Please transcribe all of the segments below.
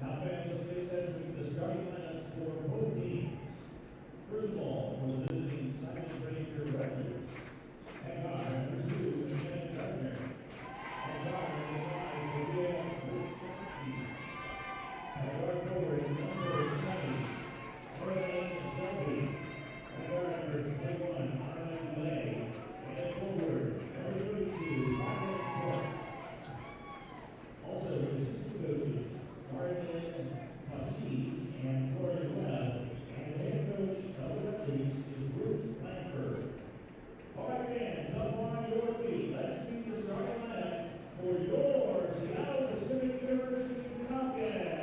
The starting lineups for both teams. First of all, for the visiting Simon Fraser Redleaf. At guard, number 2, Shannon Gardner. At guard, number 5, Sophia Wisniewski. At guard forward, number 20, Arlene Shelby. At guard number 21, Arlene Lay. And at forward, number 32, Margaret Clark. Also, the assistant coaches, Arlene Pasi and Jordan Webb. And the head coach of the Redleafs is Bruce Langford. All right, fans, up on your feet. Let's see the starting lineup for your Seattle Pacific University Falcons.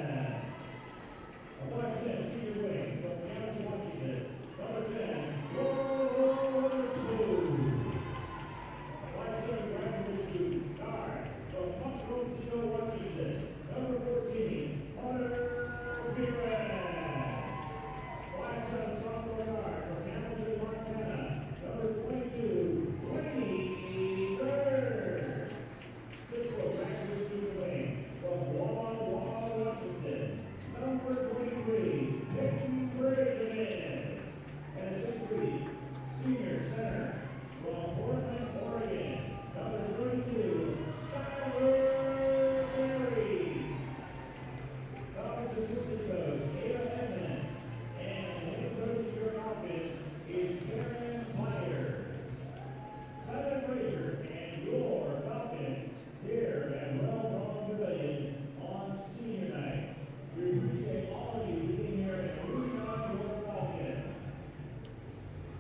Watch this, senior wing from Kansas, Washington. Number 10, Waterspoon. Watch 7, graduate student, guard from Huntsville, Washington. Number 14, Hunter Beerman. Watch 7, sophomore guard from Hamilton, Montana. Number 22, Lenny Bird. 6-foot graduate student wing from Walla Walla, Washington. Number 23, Peyton Bridgman. And 6'3", senior center from Portland, Oregon. Number 32, Skyler Berry. Falcons assistant coach, Ada Edmond. And head coach of your Falcons is Karen Meyer. Simon Fraser and your Falcons here at Well Pavilion on senior night. We appreciate all of you being here and rooting on your Falcons.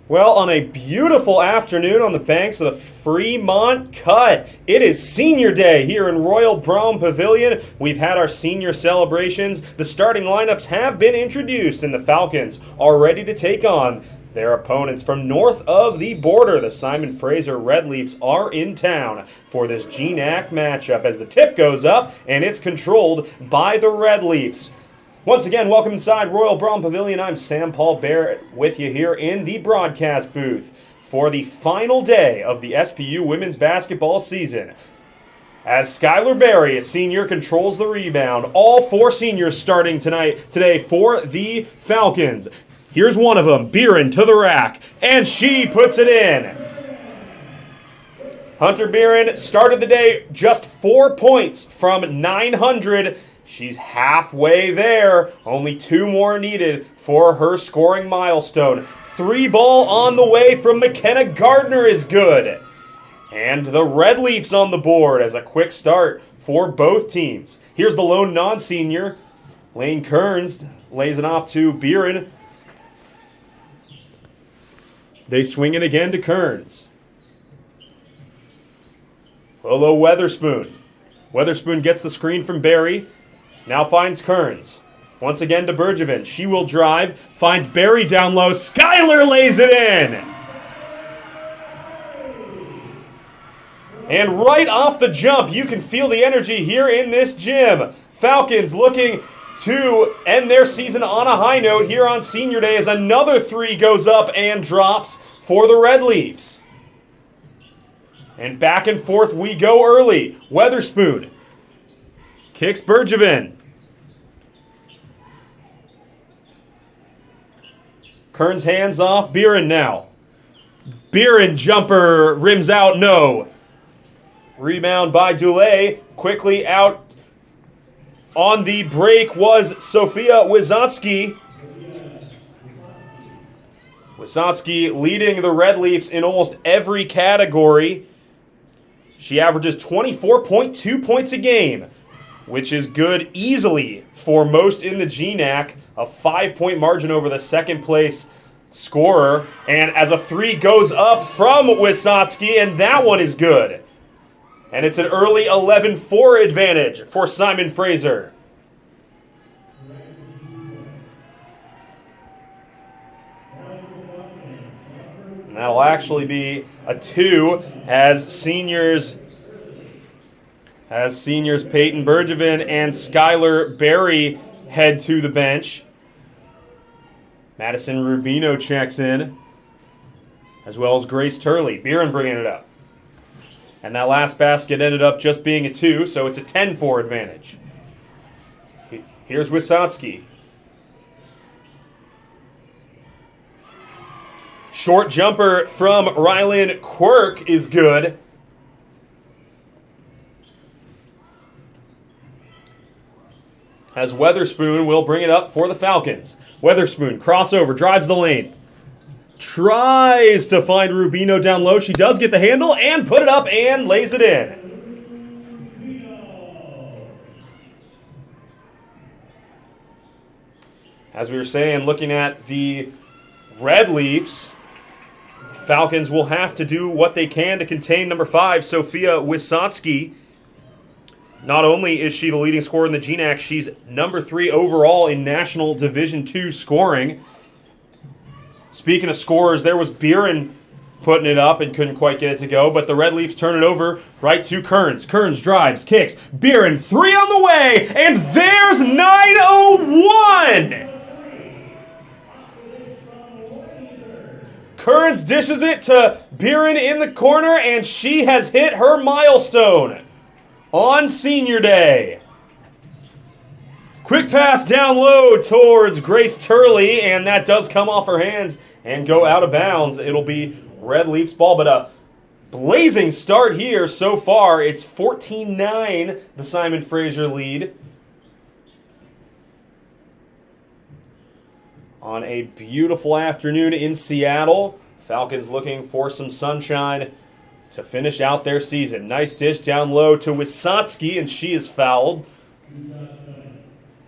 Well, on a beautiful afternoon on the banks of the Fremont Cut, it is senior day here in Royal Brown Pavilion. We've had our senior celebrations. The starting lineups have been introduced, and the Falcons are ready to take on their opponents from north of the border. The Simon Fraser Redleafs are in town for this GNAC matchup as the tip goes up, and it's controlled by the Redleafs. Once again, welcome inside Royal Brown Pavilion. I'm Sam Paul Barrett with you here in the broadcast booth for the final day of the SPU women's basketball season. As Skyler Berry, a senior, controls the rebound. All 4 seniors starting today for the Falcons. Here's one of them, Beeren to the rack, and she puts it in. Hunter Beeren started the day just 4 points from 900. She's halfway there. Only 2 more needed for her scoring milestone. 3 ball on the way from McKenna Gardner is good. And the Redleafs on the board as a quick start for both teams. Here's the lone non-senior. Lane Kearns lays it off to Beeren. They swing it again to Kearns. Lolo Weatherspoon. Weatherspoon gets the screen from Berry. Now finds Kearns. Once again to Bergevin. She will drive. Finds Berry down low. Skyler lays it in. And right off the jump, you can feel the energy here in this gym. Falcons looking to end their season on a high note here on senior day as another 3 goes up and drops for the Redleafs. And back and forth we go early. Weatherspoon kicks Bergevin. Kearns hands off. Beeren now. Beeren jumper rims out. No. Rebound by Dulé. Quickly out on the break was Sophia Wisniewski. Wisniewski leading the Redleafs in almost every category. She averages 24.2 points a game, which is good easily for most in the GNAC. A 5-point margin over the second place scorer. And as a 3 goes up from Wisniewski, and that one is good. And it's an early 11-4 advantage for Simon Fraser. And that'll actually be a 2 as seniors Peyton Bergevin and Skyler Berry head to the bench. Madison Rubino checks in, as well as Grace Turley. Beeren bringing it up. And that last basket ended up just being a 2, so it's a 10-4 advantage. Here's Wisocki. Short jumper from Rylan Quirk is good. As Weatherspoon will bring it up for the Falcons. Weatherspoon, crossover, drives the lane. Tries to find Rubino down low. She does get the handle and put it up and lays it in. As we were saying, looking at the Red Leafs, Falcons will have to do what they can to contain number 5, Sophia Wisocki. Not only is she the leading scorer in the GNAC, she's number 3 overall in National Division II scoring. Speaking of scorers, there was Buren putting it up and couldn't quite get it to go, but the Red Leafs turn it over right to Kearns. Kearns drives, kicks, Buren 3 on the way, and there's 9:01! Kearns dishes it to Buren in the corner, and she has hit her milestone on Senior Day. Quick pass down low towards Grace Turley, and that does come off her hands and go out of bounds. It'll be Red Leafs ball, but a blazing start here so far. It's 14-9, the Simon Fraser lead. On a beautiful afternoon in Seattle, Falcons looking for some sunshine to finish out their season. Nice dish down low to Wisocki, and she is fouled.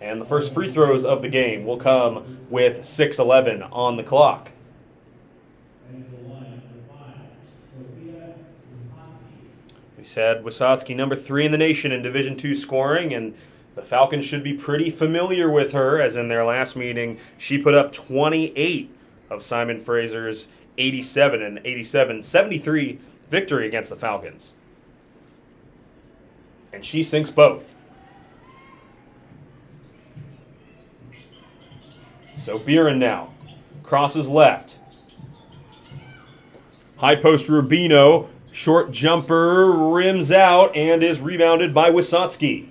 And the first free throws of the game will come with 6:11 on the clock. We said Wisocki number 3 in the nation in Division II scoring, and the Falcons should be pretty familiar with her, as in their last meeting, she put up 28 of Simon Fraser's 87 and 87-73 victory against the Falcons. And she sinks both. So Buren now crosses left. High post Rubino, short jumper rims out and is rebounded by Wisocki.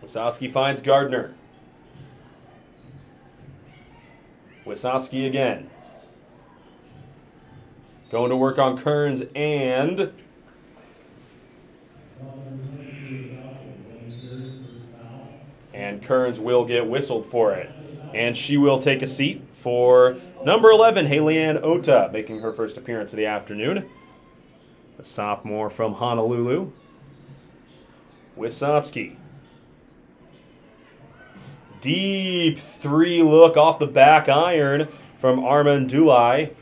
Wisocki finds Gardner. Wisocki again. Going to work on Kearns, and Kearns will get whistled for it. And she will take a seat for number 11, Halianne Ota, making her first appearance of the afternoon. The sophomore from Honolulu. Wisocki. Deep 3 look off the back iron from Armand Dulai.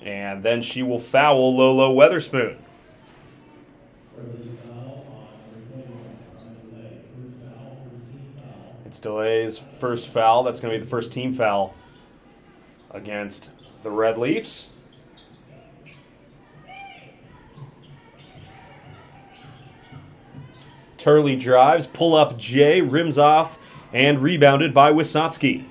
And then she will foul Lolo Weatherspoon. It's DeLay's first foul. That's going to be the first team foul against the Red Leafs. Turley drives, pull up J, rims off, and rebounded by Wisocki.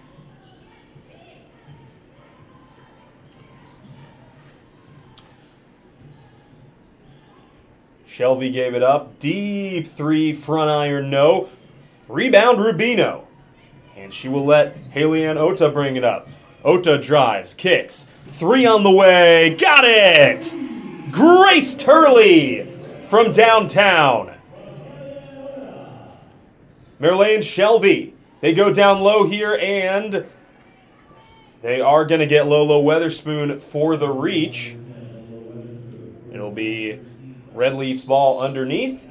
Shelby gave it up. Deep 3, front iron, no. Rebound Rubino. And she will let Halianne Ota bring it up. Ota drives, kicks. 3 on the way. Got it! Grace Turley from downtown. Merlane Shelby. They go down low here, and they are going to get Lolo Weatherspoon for the reach. It'll be Red Leafs ball underneath.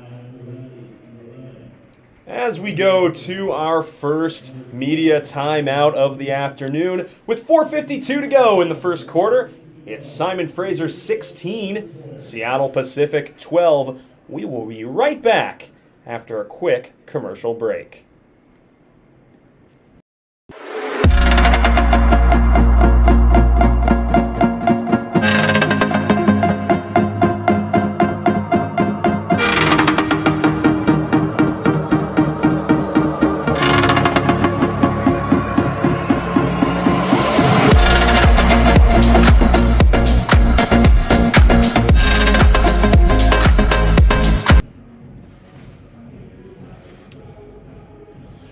As we go to our first media timeout of the afternoon, with 4:52 to go in the first quarter, it's Simon Fraser 16, Seattle Pacific 12. We will be right back after a quick commercial break.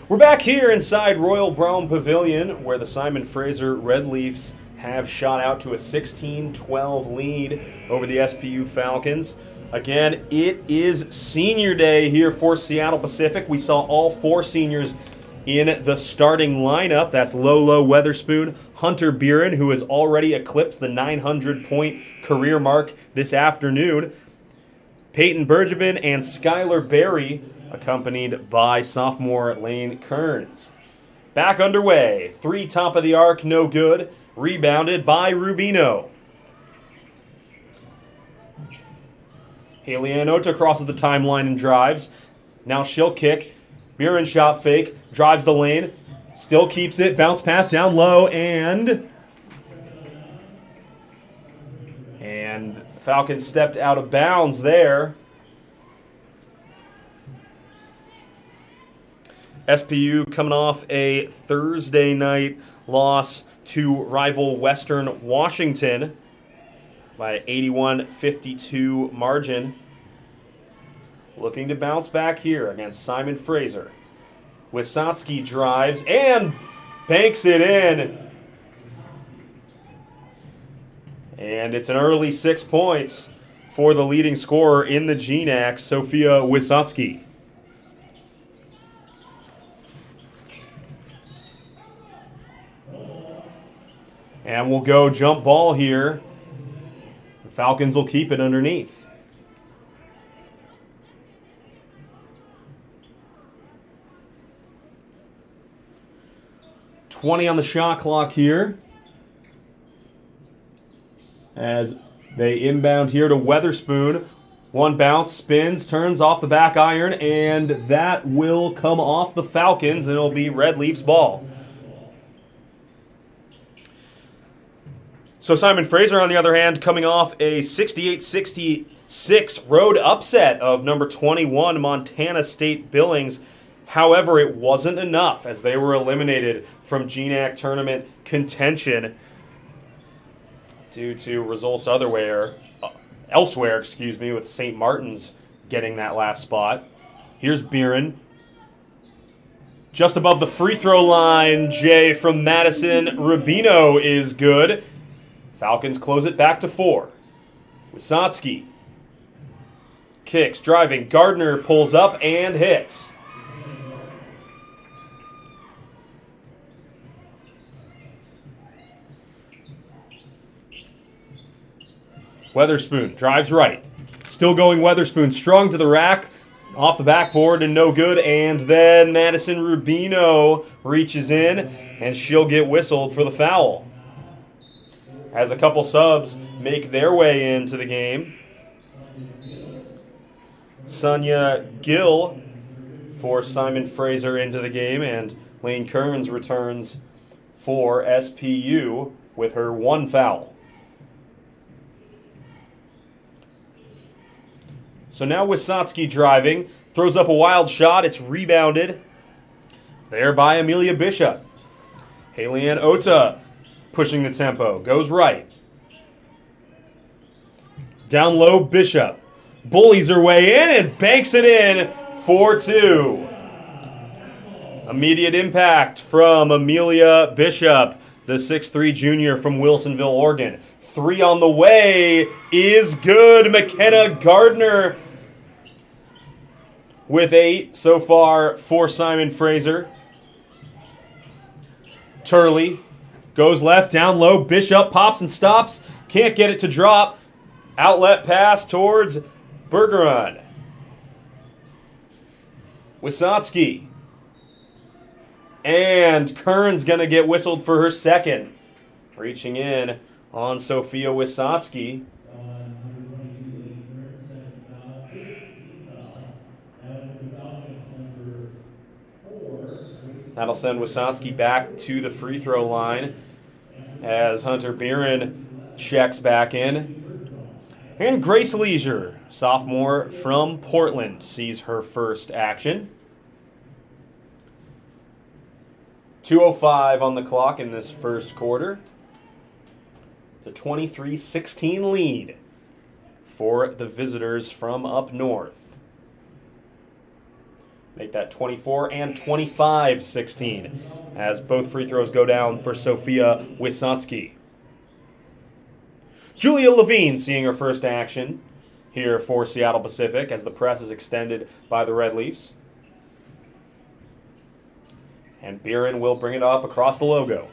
We're back here inside Royal Brown Pavilion where the Simon Fraser Red Leafs have shot out to a 16-12 lead over the SPU Falcons. Again, it is senior day here for Seattle Pacific. We saw all four seniors in the starting lineup. That's Lolo Weatherspoon, Hunter Buren, who has already eclipsed the 900-point career mark this afternoon, Peyton Bergevin, and Skylar Berry, accompanied by sophomore Lane Kearns. Back underway. 3 top of the arc, no good. Rebounded by Rubino. Haley Anota crosses the timeline and drives. Now she'll kick. Buren shot fake. Drives the lane. Still keeps it. Bounce pass down low. And Falcons stepped out of bounds there. SPU coming off a Thursday night loss to rival Western Washington by 81-52 margin. Looking to bounce back here against Simon Fraser. Wisocki drives and banks it in. And it's an early 6 points for the leading scorer in the GNAC, Sophia Wisocki. And we'll go jump ball here. The Falcons will keep it underneath. $20 on the shot clock here. As they inbound here to Weatherspoon. One bounce, spins, turns off the back iron, and that will come off the Falcons, and it'll be Red Leafs ball. So Simon Fraser, on the other hand, coming off a 68-66 road upset of number 21 Montana State Billings. However, it wasn't enough as they were eliminated from GNAC tournament contention due to results elsewhere, with St. Martin's getting that last spot. Here's Buren. Just above the free throw line, Jay from Madison. Rubino is good. Falcons close it back to 4. Wisocki kicks, driving. Gardner pulls up and hits. Weatherspoon drives right. Still going Weatherspoon, strung to the rack, off the backboard and no good. And then Madison Rubino reaches in and she'll get whistled for the foul. As a couple subs make their way into the game. Sonia Gill for Simon Fraser into the game, and Lane Kearns returns for SPU with her 1 foul. So now Wisocki driving, throws up a wild shot. It's rebounded there by Amelia Bishop. Haley-Ann Ota pushing the tempo, goes right. Down low, Bishop bullies her way in and banks it in 4-2. Immediate impact from Amelia Bishop, the 6'3 junior from Wilsonville, Oregon. 3 on the way is good. McKenna Gardner with 8 so far for Simon Fraser. Turley goes left, down low. Bishop pops and stops. Can't get it to drop. Outlet pass towards Bergeron. Wisocki. And Kearns going to get whistled for her second. Reaching in on Sophia Wisocki. That'll send Wisocki back to the free throw line as Hunter Buren checks back in. And Grace Leisure, sophomore from Portland, sees her first action. 2:05 on the clock in this first quarter. It's a 23-16 lead for the visitors from up north. Make that 24 and 25-16 as both free throws go down for Sofia Wysocki. Julia Levine seeing her first action here for Seattle Pacific as the press is extended by the Red Leafs. And Biren will bring it up across the logo.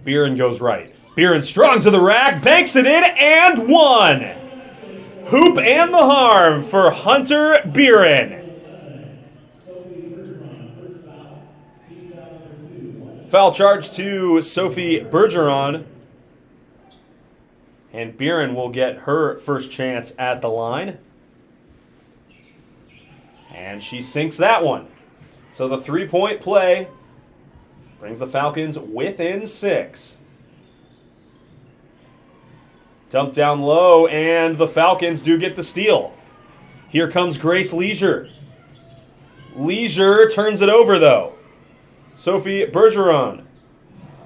Biren goes right. Biren strong to the rack, banks it in, and one! Hoop and the harm for Hunter Biren. Foul charge to Sophie Bergeron. And Biren will get her first chance at the line. And she sinks that one. So the three-point play brings the Falcons within 6. Dumped down low, and the Falcons do get the steal. Here comes Grace Leisure. Leisure turns it over, though. Sophie Bergeron.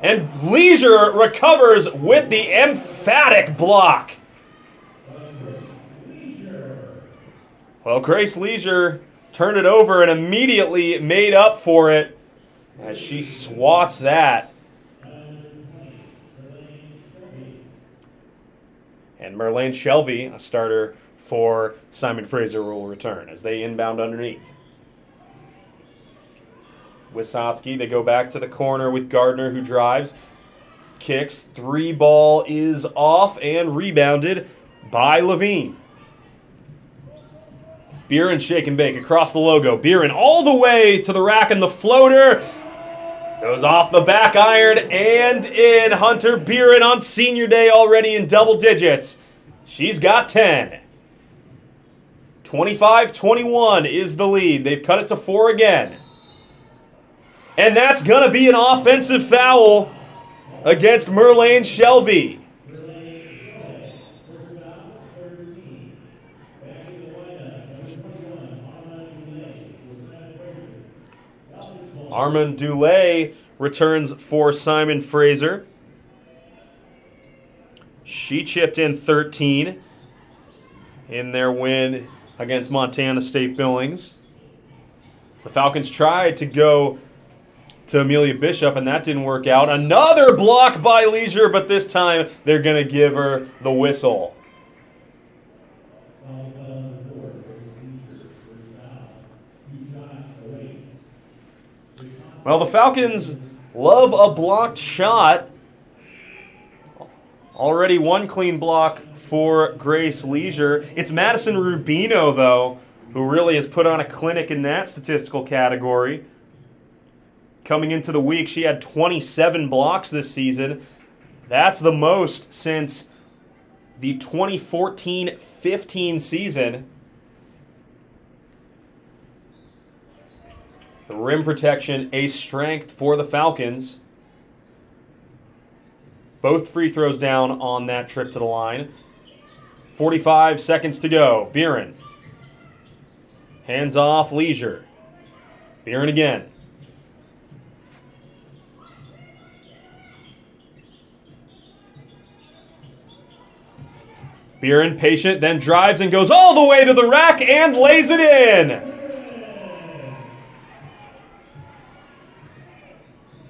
And Leisure recovers with the emphatic block. Well, Grace Leisure turned it over and immediately made up for it as she swats that. And Merlane Shelby, a starter for Simon Fraser, will return as they inbound underneath. Wysocki, they go back to the corner with Gardner, who drives, kicks, 3-ball is off and rebounded by Levine. Biren shake and bake across the logo. Biren all the way to the rack, and the floater goes off the back iron and in. Hunter Biren on senior day already in double digits. She's got 10. 25-21 is the lead. They've cut it to 4 again. And that's going to be an offensive foul against Merlane Shelby. Armand Dulé returns for Simon Fraser. She chipped in 13 in their win against Montana State Billings. The Falcons tried to go to Amelia Bishop, and that didn't work out. Another block by Leisure, but this time they're going to give her the whistle. Well, the Falcons love a blocked shot. Already one clean block for Grace Leisure. It's Madison Rubino, though, who really has put on a clinic in that statistical category. Coming into the week, she had 27 blocks this season. That's the most since the 2014-15 season. The rim protection, a strength for the Falcons. Both free throws down on that trip to the line. 45 seconds to go. Biren. Hands off, Leisure. Biren again. Biren, patient, then drives and goes all the way to the rack and lays it in.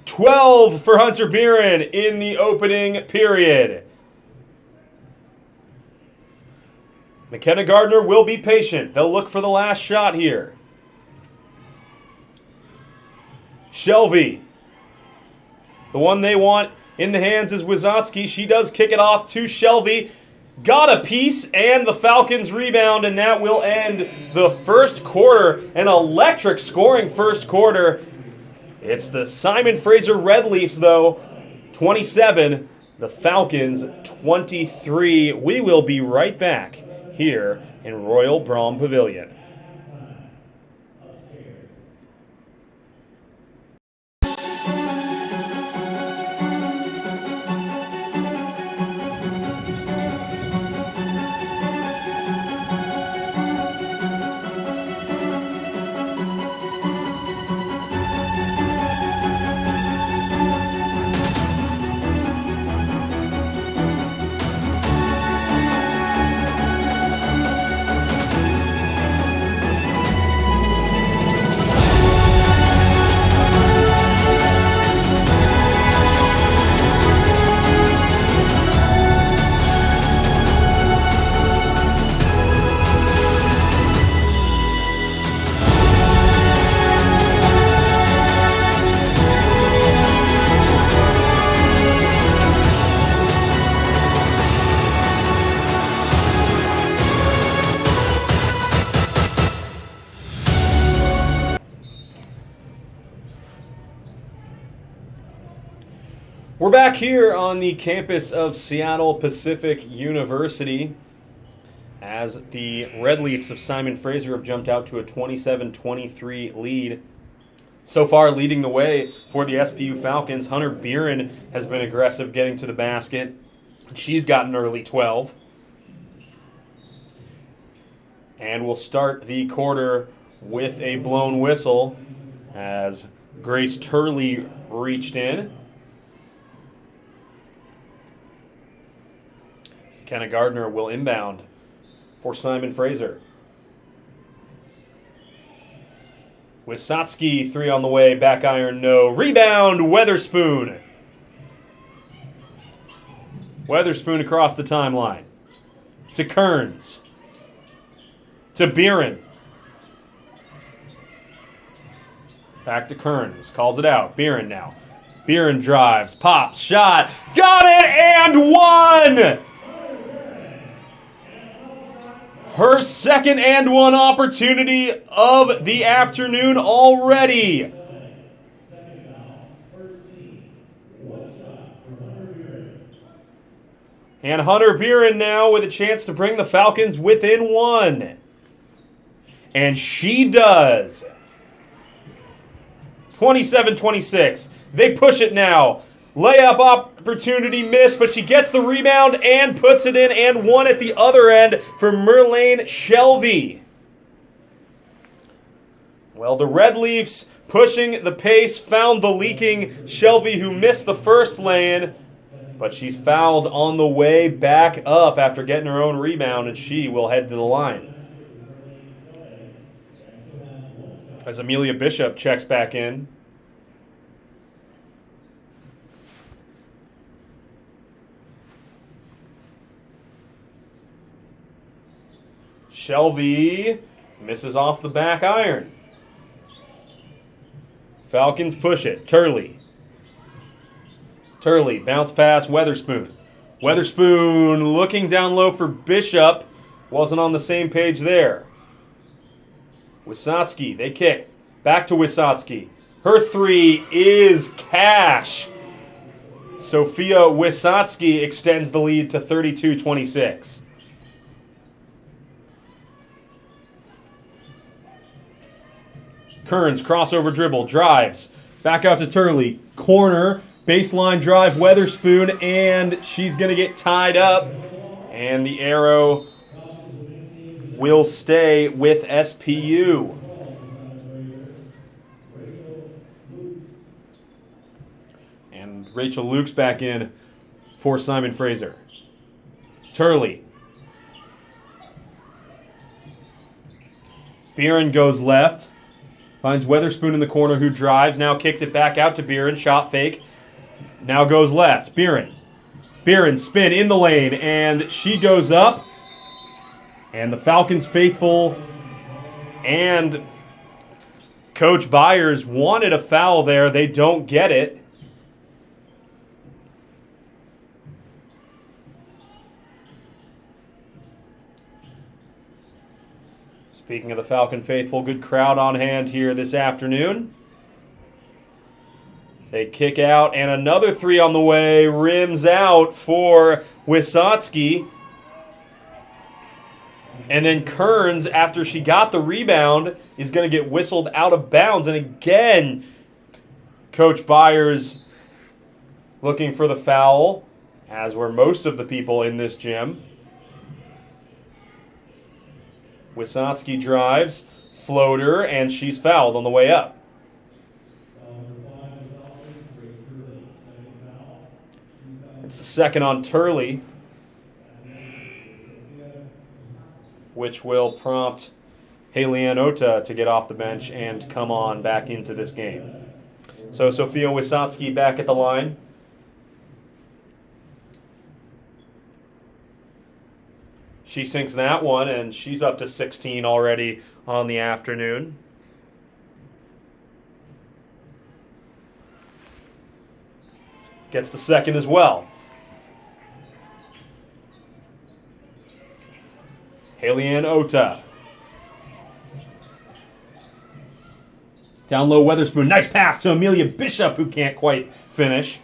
12 for Hunter Biren in the opening period. McKenna Gardner will be patient. They'll look for the last shot here. Shelby. The one they want in the hands is Wysocki. She does kick it off to Shelby. Got a piece, and the Falcons rebound, and that will end the first quarter. An electric scoring first quarter. It's the Simon Fraser Red Leafs, though, 27. The Falcons, 23. We will be right back here in Royal Brom Pavilion. We're back here on the campus of Seattle Pacific University as the Red Leafs of Simon Fraser have jumped out to a 27-23 lead. So far, leading the way for the SPU Falcons, Hunter Beeren has been aggressive getting to the basket. She's got an early 12. And we'll start the quarter with a blown whistle as Grace Turley reached in. Kenna Gardner will inbound for Simon Fraser. Wisocki, 3 on the way, back iron, no. Rebound, Weatherspoon. Weatherspoon across the timeline. To Kearns. To Beeren. Back to Kearns, calls it out. Beeren now. Beeren drives, pops, shot, got it, and one! Her second and one opportunity of the afternoon already. And Hunter Beeren now with a chance to bring the Falcons within one. And she does. 27-26. They push it now. Layup opportunity missed, but she gets the rebound and puts it in, and one at the other end for Merlane Shelby. Well, the Red Leafs pushing the pace found the leaking Shelby, who missed the first lay-in, but she's fouled on the way back up after getting her own rebound, and she will head to the line. As Amelia Bishop checks back in. Shelby misses off the back iron. Falcons push it. Turley. Turley, bounce pass, Weatherspoon. Weatherspoon looking down low for Bishop. Wasn't on the same page there. Wisocki, they kick. Back to Wisocki. Her 3 is cash. Sophia Wisocki extends the lead to 32-26. Kearns, crossover dribble, drives. Back out to Turley. Corner, baseline drive, Weatherspoon, and she's going to get tied up. And the arrow will stay with SPU. And Rachel Luke's back in for Simon Fraser. Turley. Beeren goes left. Finds Weatherspoon in the corner, who drives. Now kicks it back out to Beeren. Shot fake. Now goes left. Beeren. Beeren spin in the lane. And she goes up. And the Falcons faithful and Coach Byers wanted a foul there. They don't get it. Speaking of the Falcon faithful, good crowd on hand here this afternoon. They kick out, and another 3 on the way. Rims out for Wisocki. And then Kearns, after she got the rebound, is going to get whistled out of bounds. And again, Coach Byers looking for the foul, as were most of the people in this gym. Wisocki drives, floater, and she's fouled on the way up. It's the second on Turley, which will prompt Haley Ann Ota to get off the bench and come on back into this game. So Sophia Wisocki back at the line. She sinks that one, and she's up to 16 already on the afternoon. Gets the second as well. Haley Ann Ota. Down low, Weatherspoon. Nice pass to Amelia Bishop, who can't quite finish.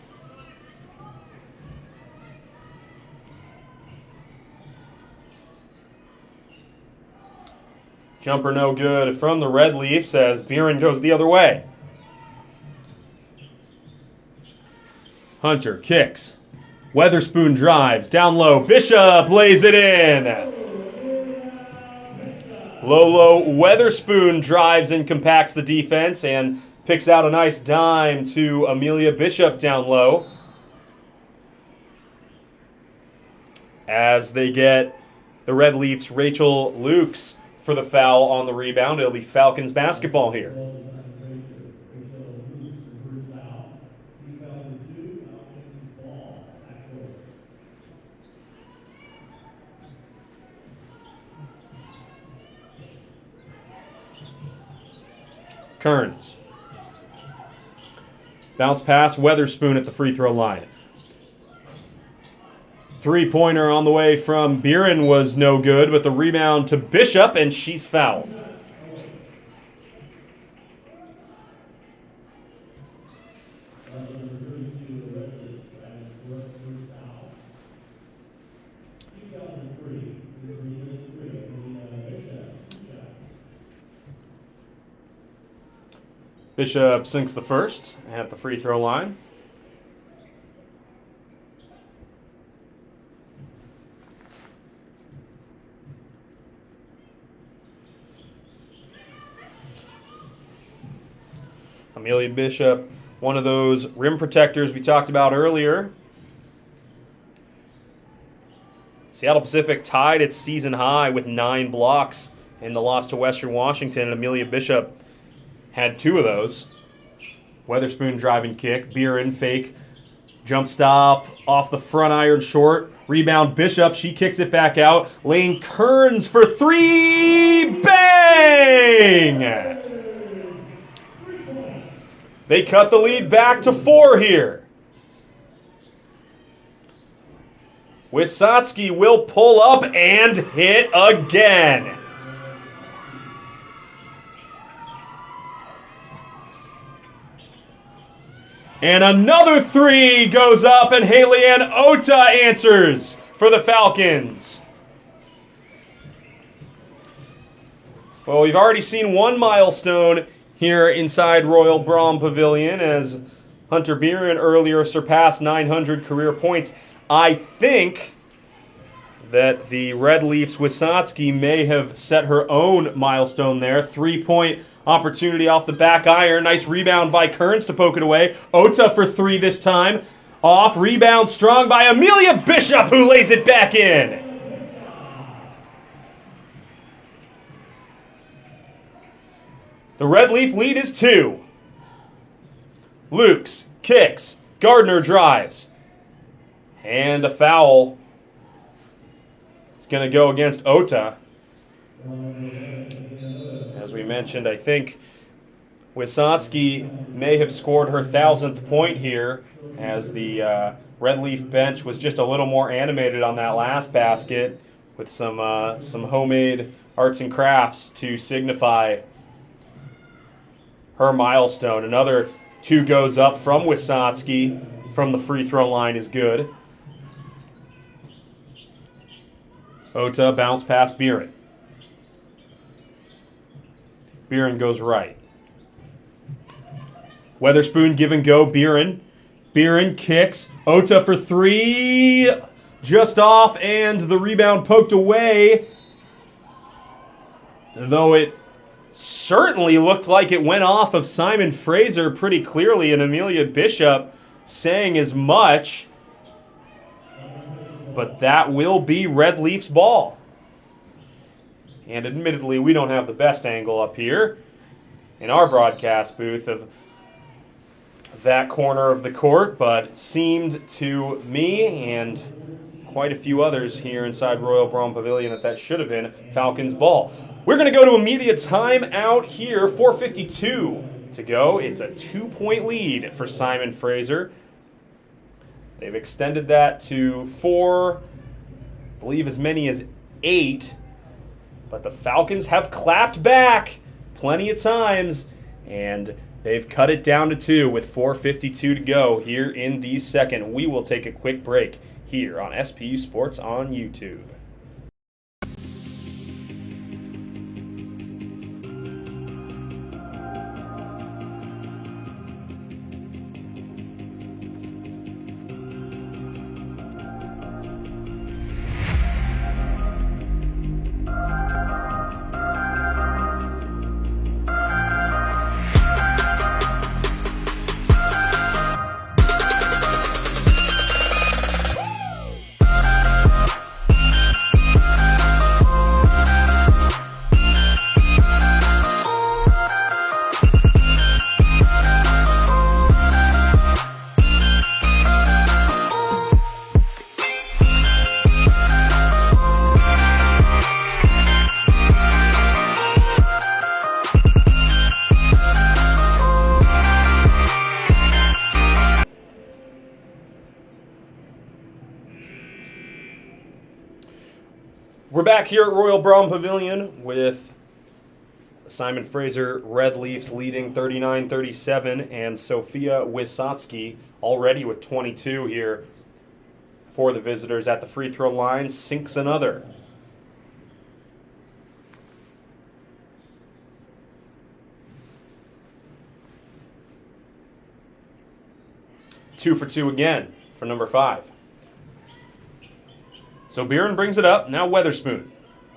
Jumper no good from the Red Leafs as Buren goes the other way. Hunter kicks. Weatherspoon drives. Down low. Bishop lays it in. Lolo Weatherspoon drives and compacts the defense and picks out a nice dime to Amelia Bishop down low. As they get the Red Leafs, Rachel Lukes for the foul on the rebound. It'll be Falcons basketball here. Kearns. Bounce pass, Weatherspoon at the free throw line. Three-pointer on the way from Buren was no good, but the rebound to Bishop, and she's fouled. Bishop sinks the first at the free throw line. Amelia Bishop, one of those rim protectors we talked about earlier. Seattle Pacific tied its season high with 9 blocks in the loss to Western Washington, and Amelia Bishop had 2 of those. Weatherspoon driving kick, Buren fake, jump stop off the front iron short, rebound Bishop, she kicks it back out, Lane Kearns for 3, bang! They cut the lead back to 4 here. Wisocki will pull up and hit again. And another 3 goes up, and Haley-Ann Ota answers for the Falcons. Well, we've already seen one milestone here inside Royal Braun Pavilion as Hunter Buren earlier surpassed 900 career points. I think that the Red Leafs Wisocki may have set her own milestone there. 3-point opportunity off the back iron. Nice rebound by Kearns to poke it away. Ota for 3 this time. Off, rebound strong by Amelia Bishop, who lays it back in. The Red Leaf lead is 2. Lukes kicks. Gardner drives. And a foul. It's going to go against Ota. As we mentioned, I think Wisocki may have scored her 1,000th point here as the Red Leaf bench was just a little more animated on that last basket with some homemade arts and crafts to signify her milestone. Another 2 goes up from Wisocki from the free throw line is good. Ota bounce past Buren. Buren goes right. Weatherspoon give and go. Buren. Buren kicks. Ota for 3. Just off, and the rebound poked away. Though it certainly looked like it went off of Simon Fraser pretty clearly, and Amelia Bishop saying as much. But that will be Red Leafs ball. And admittedly, we don't have the best angle up here in our broadcast booth of that corner of the court, but it seemed to me and quite a few others here inside Royal Braun Pavilion that should have been Falcons ball. We're going to go to immediate timeout here. 4:52 to go. It's a 2-point lead for Simon Fraser. They've extended that to 4, I believe as many as 8. But the Falcons have clapped back plenty of times, and they've cut it down to 2 with 4:52 to go here in the second. We will take a quick break here on SPU Sports on YouTube. We're back here at Royal Brown Pavilion with Simon Fraser Red Leafs leading 39-37, and Sofia Wysocki already with 22 here for the visitors at the free throw line. Sinks another. Two for two again for number 5. So Beeren brings it up. Now Weatherspoon.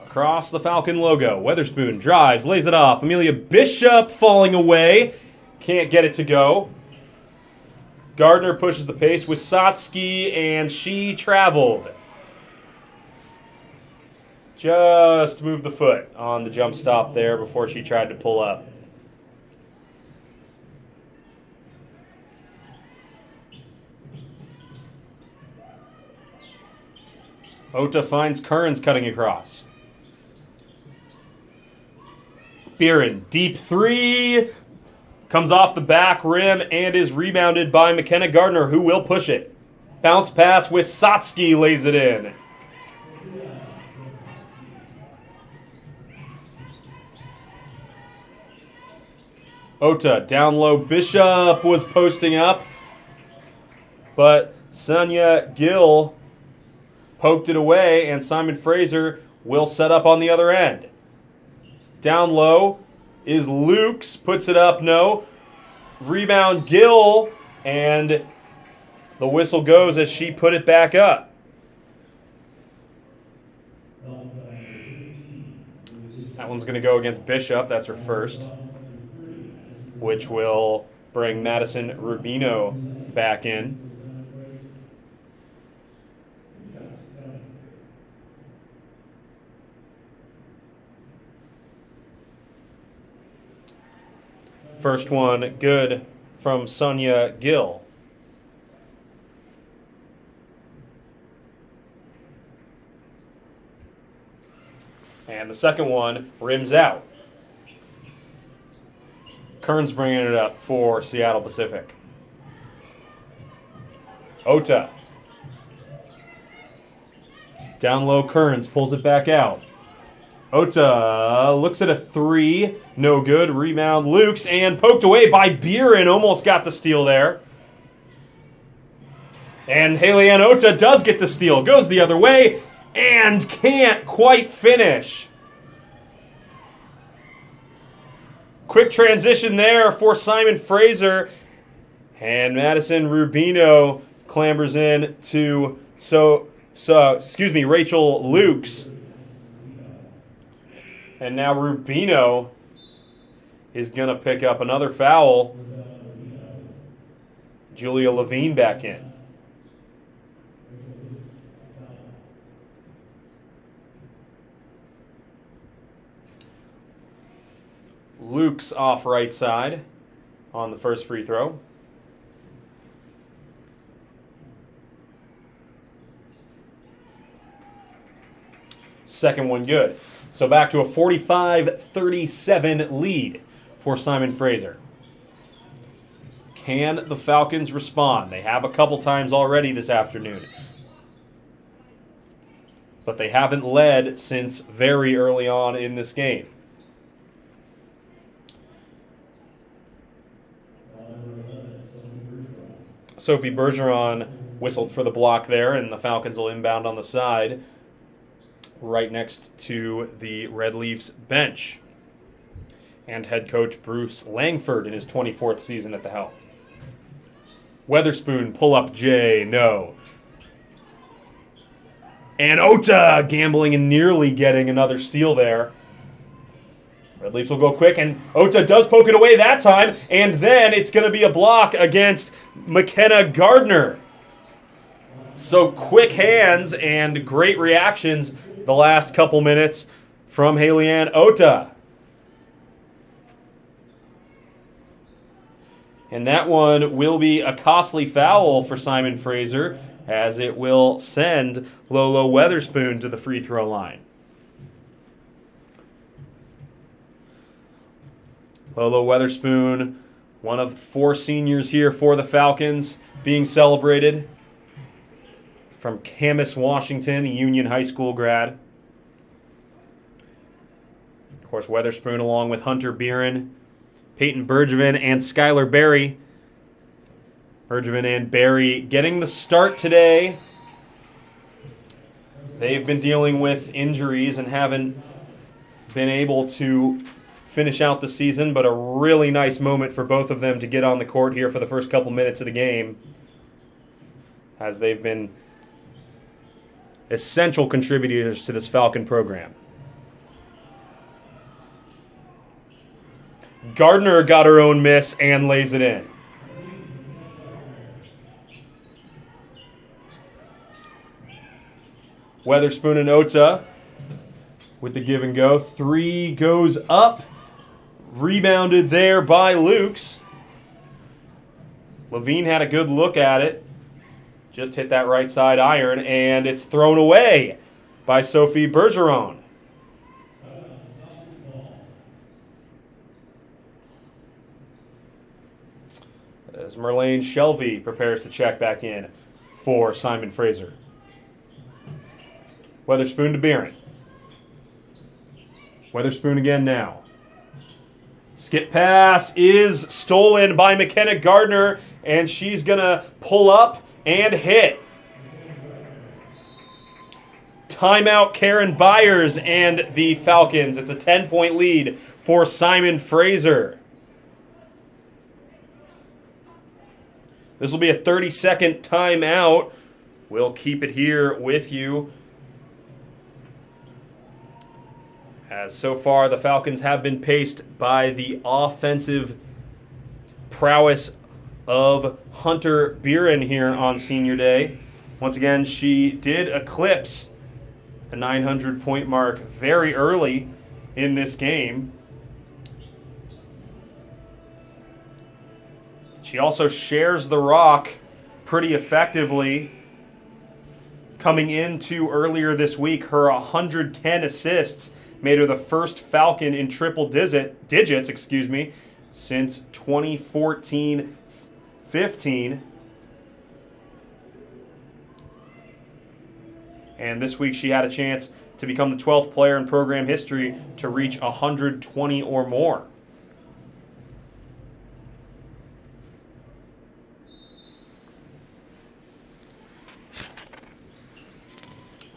Across the Falcon logo. Weatherspoon drives, lays it off. Amelia Bishop falling away. Can't get it to go. Gardner pushes the pace. Wysocki, and she traveled. Just moved the foot on the jump stop there before she tried to pull up. Ota finds Kearns cutting across. Beeren, deep three. Comes off the back rim and is rebounded by McKenna Gardner, who will push it. Bounce pass, Wysocki lays it in. Ota down low. Bishop was posting up, but Sonia Gill poked it away, and Simon Fraser will set up on the other end. Down low is Lukes, puts it up, no. Rebound Gill, and the whistle goes as she put it back up. That one's going to go against Bishop, that's her first, which will bring Madison Rubino back in. First one good from Sonia Gill. And the second one rims out. Kearns bringing it up for Seattle Pacific. Ota. Down low, Kearns pulls it back out. Ota looks at a three. No good. Rebound Lukes, and poked away by Beeren. Almost got the steal there. And Haley-Ann Ota does get the steal. Goes the other way and can't quite finish. Quick transition there for Simon Fraser. And Madison Rubino clambers in to Rachel Lukes. And now Rubino is going to pick up another foul. Julia Levine back in. Luke's off right side on the first free throw. Second one good. So back to a 45-37 lead for Simon Fraser. Can the Falcons respond? They have a couple times already this afternoon, but they haven't led since very early on in this game. Sophie Bergeron whistled for the block there, and the Falcons will inbound on the side, right next to the Red Leafs bench. And head coach Bruce Langford in his 24th season at the helm. Weatherspoon, pull up J, no. And Ota gambling and nearly getting another steal there. Red Leafs will go quick, and Ota does poke it away that time, and then it's going to be a block against McKenna Gardner. So quick hands and great reactions the last couple minutes from Haley-Ann Ota. And that one will be a costly foul for Simon Fraser, as it will send Lolo Weatherspoon to the free throw line. Lolo Weatherspoon, one of 4 seniors here for the Falcons, being celebrated. From Camas, Washington, a Union High School grad. course, Weatherspoon along with Hunter Beeren, Peyton Bergevin, and Skylar Berry. Bergevin and Berry getting the start today. They've been dealing with injuries and haven't been able to finish out the season, but a really nice moment for both of them to get on the court here for the first couple minutes of the game, as they've been essential contributors to this Falcon program. Gardner got her own miss and lays it in. Weatherspoon and Ota with the give and go. 3 goes up. Rebounded there by Lukes. Levine had a good look at it. Just hit that right side iron, and it's thrown away by Sophie Bergeron. As Merlane Shelby prepares to check back in for Simon Fraser. Weatherspoon to Beeren. Weatherspoon again now. Skip pass is stolen by McKenna Gardner, and she's going to pull up and hit. Timeout Karen Byers and the Falcons. It's a 10-point lead for Simon Fraser. This will be a 30-second timeout. We'll keep it here with you. As so far, the Falcons have been paced by the offensive prowess of Hunter Beeren here on Senior Day. Once again, she did eclipse the 900-point mark very early in this game. She also shares the rock pretty effectively. Coming into earlier this week, her 110 assists made her the first Falcon in triple digits, since 2014-15. And this week she had a chance to become the 12th player in program history to reach 120 or more.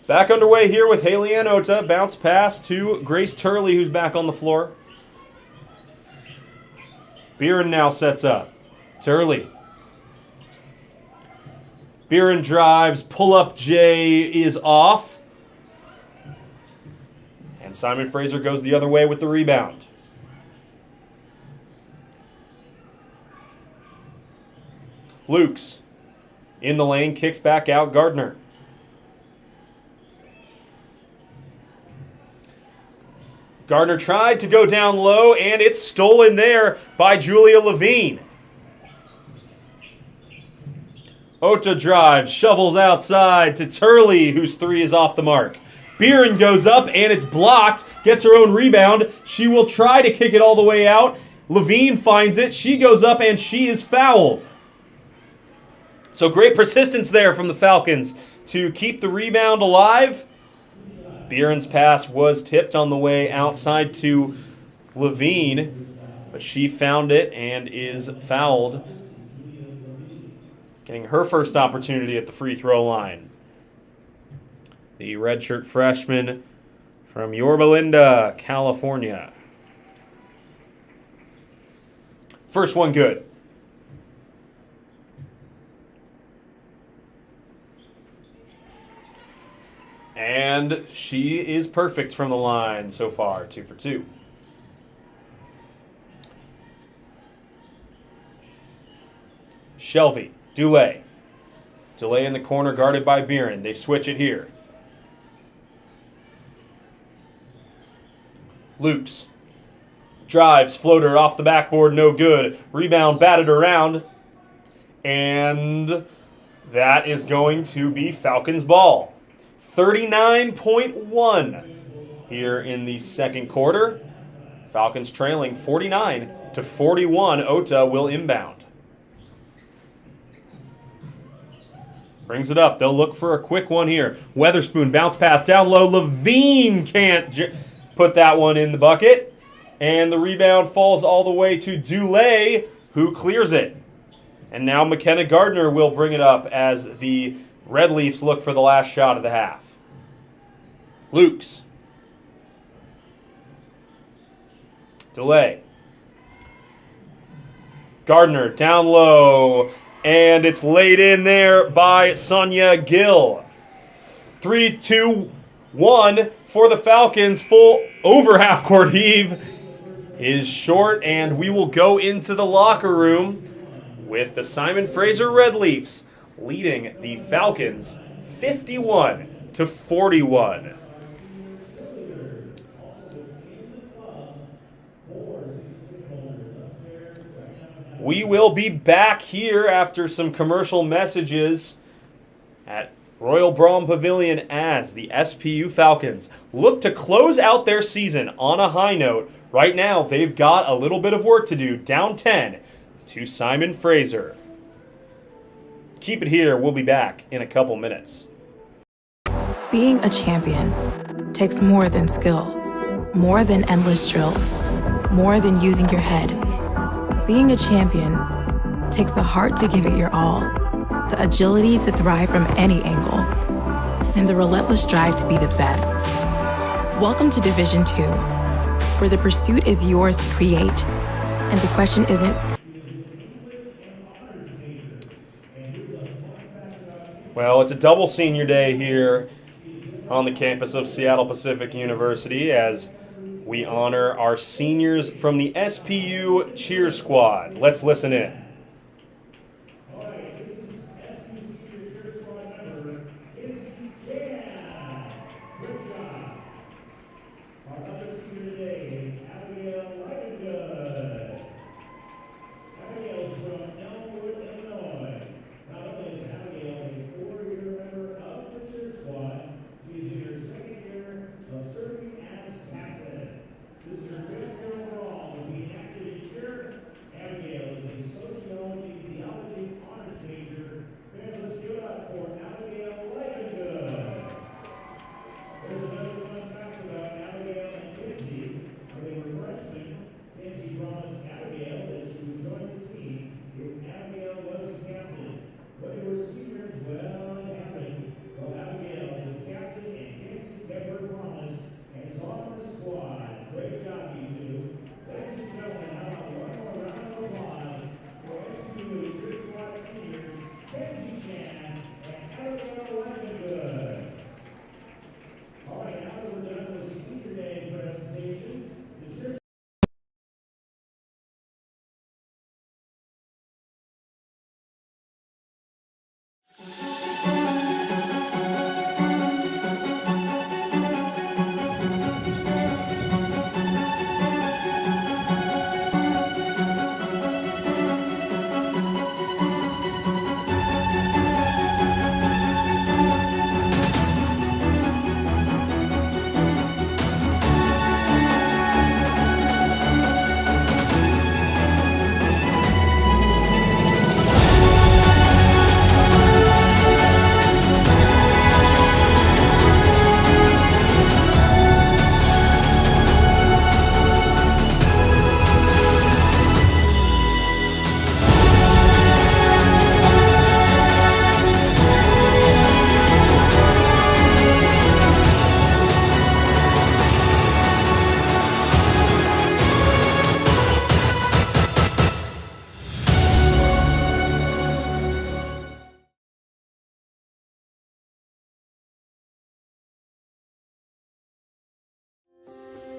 Back underway here with Haley Ann Ota. Bounce pass to Grace Turley, who's back on the floor. Beeren now sets up. Turley. Beeren drives. Pull-up J is off. And Simon Fraser goes the other way with the rebound. Lukes in the lane, kicks back out. Gardner. Gardner tried to go down low, and it's stolen there by Julia Levine. Ota drives, shovels outside to Turley, whose 3 is off the mark. Beeren goes up, and it's blocked, gets her own rebound. She will try to kick it all the way out. Levine finds it. She goes up, and she is fouled. So great persistence there from the Falcons to keep the rebound alive. Beeren's pass was tipped on the way outside to Levine, but she found it and is fouled, getting her first opportunity at the free throw line. The redshirt freshman from Yorba Linda, California. First one good. And she is perfect from the line so far, 2 for 2. Shelby, Dulé. Dulé in the corner, guarded by Beeren. They switch it here. Lukes. Drives, floater off the backboard, no good. Rebound batted around. And that is going to be Falcons ball. 39.1 here in the second quarter. Falcons trailing 49-41. Ota will inbound. Brings it up. They'll look for a quick one here. Weatherspoon bounce pass down low. Levine can't put that one in the bucket. And the rebound falls all the way to Dulé, who clears it. And now McKenna Gardner will bring it up as the Red Leafs look for the last shot of the half. Lukes. Dulé. Gardner down low. And it's laid in there by Sonia Gill. 3-2-1 for the Falcons. Full over half-court heave is short, and we will go into the locker room with the Simon Fraser Red Leafs leading the Falcons 51-41. We will be back here after some commercial messages at Royal Braun Pavilion as the SPU Falcons look to close out their season on a high note. Right now, they've got a little bit of work to do, down 10 to Simon Fraser. Keep it here. We'll be back in a couple minutes. Being a champion takes more than skill, more than endless drills, more than using your head. Being a champion takes the heart to give it your all, the agility to thrive from any angle, and the relentless drive to be the best. Welcome to Division 2, where the pursuit is yours to create, and the question isn't, well, it's a double senior day here on the campus of Seattle Pacific University as we honor our seniors from the SPU cheer squad. Let's listen in.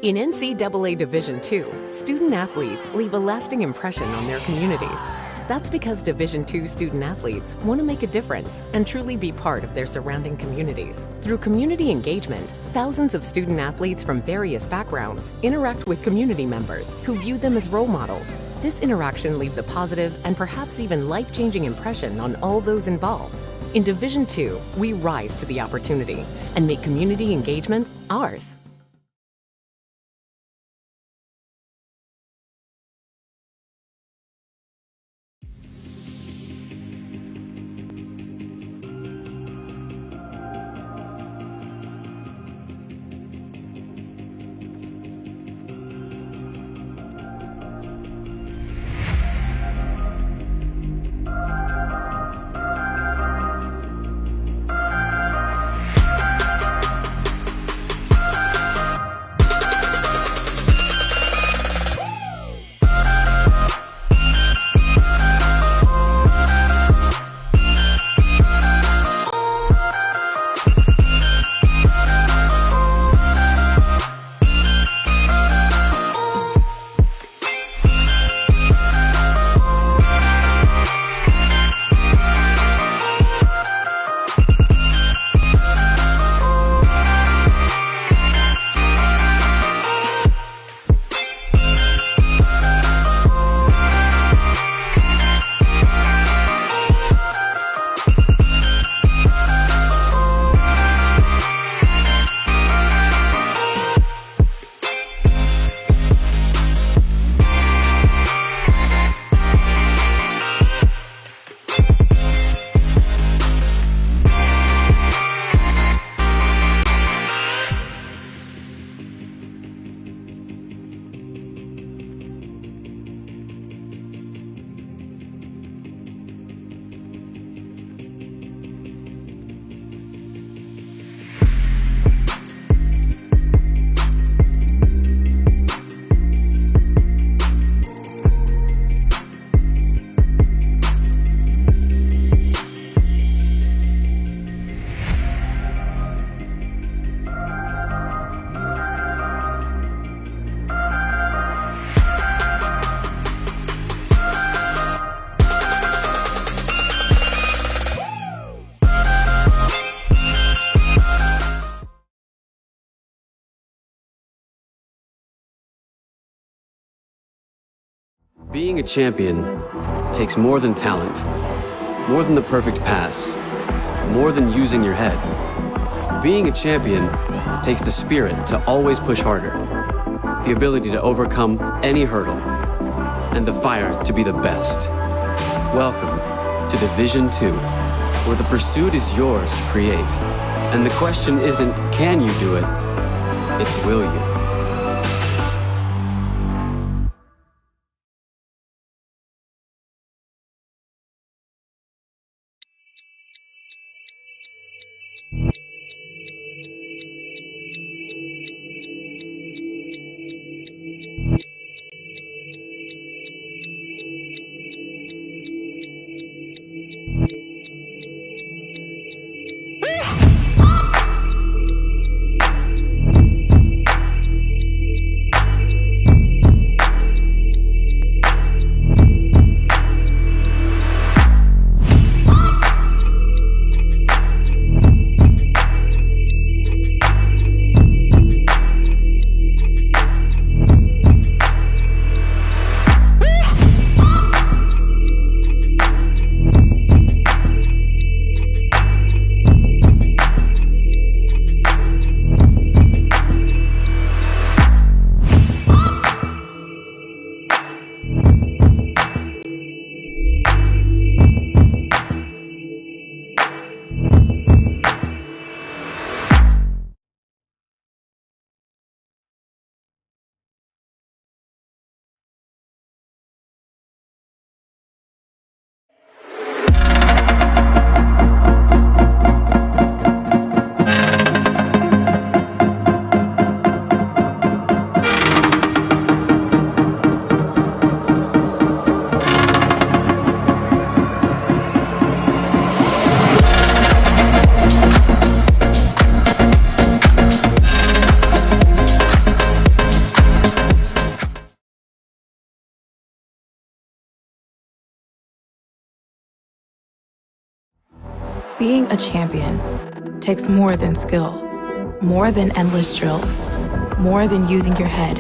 In NCAA Division II, student-athletes leave a lasting impression on their communities. That's because Division II student-athletes want to make a difference and truly be part of their surrounding communities. Through community engagement, thousands of student-athletes from various backgrounds interact with community members who view them as role models. This interaction leaves a positive and perhaps even life-changing impression on all those involved. In Division II, we rise to the opportunity and make community engagement ours. Being a champion takes more than talent, more than the perfect pass, more than using your head. Being a champion takes the spirit to always push harder, the ability to overcome any hurdle, and the fire to be the best. Welcome to Division 2, where the pursuit is yours to create. And the question isn't, can you do it? It's, will you? Being a champion takes more than skill, more than endless drills, more than using your head.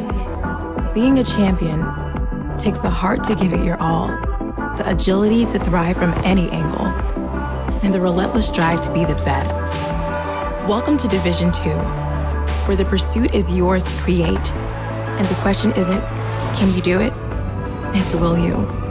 Being a champion takes the heart to give it your all, the agility to thrive from any angle, and the relentless drive to be the best. Welcome to Division 2, where the pursuit is yours to create, and the question isn't, can you do it? It's, will you?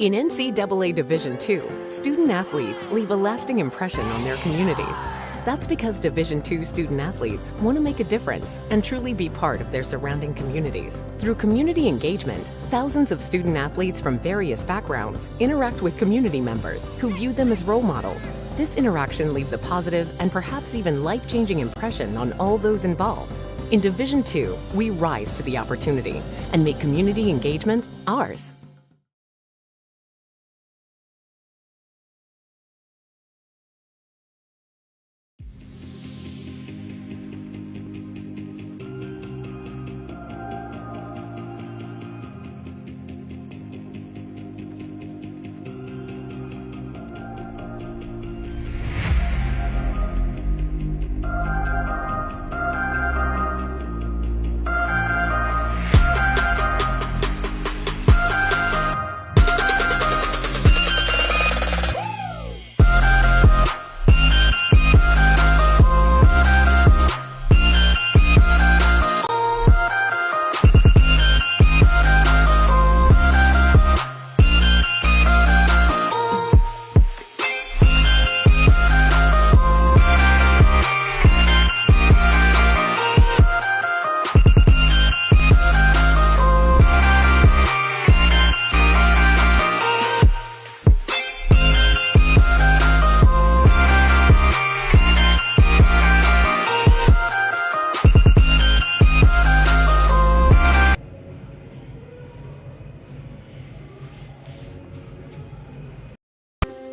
In NCAA Division II, student athletes leave a lasting impression on their communities. That's because Division II student athletes want to make a difference and truly be part of their surrounding communities. Through community engagement, thousands of student athletes from various backgrounds interact with community members who view them as role models. This interaction leaves a positive and perhaps even life-changing impression on all those involved. In Division II, we rise to the opportunity and make community engagement ours.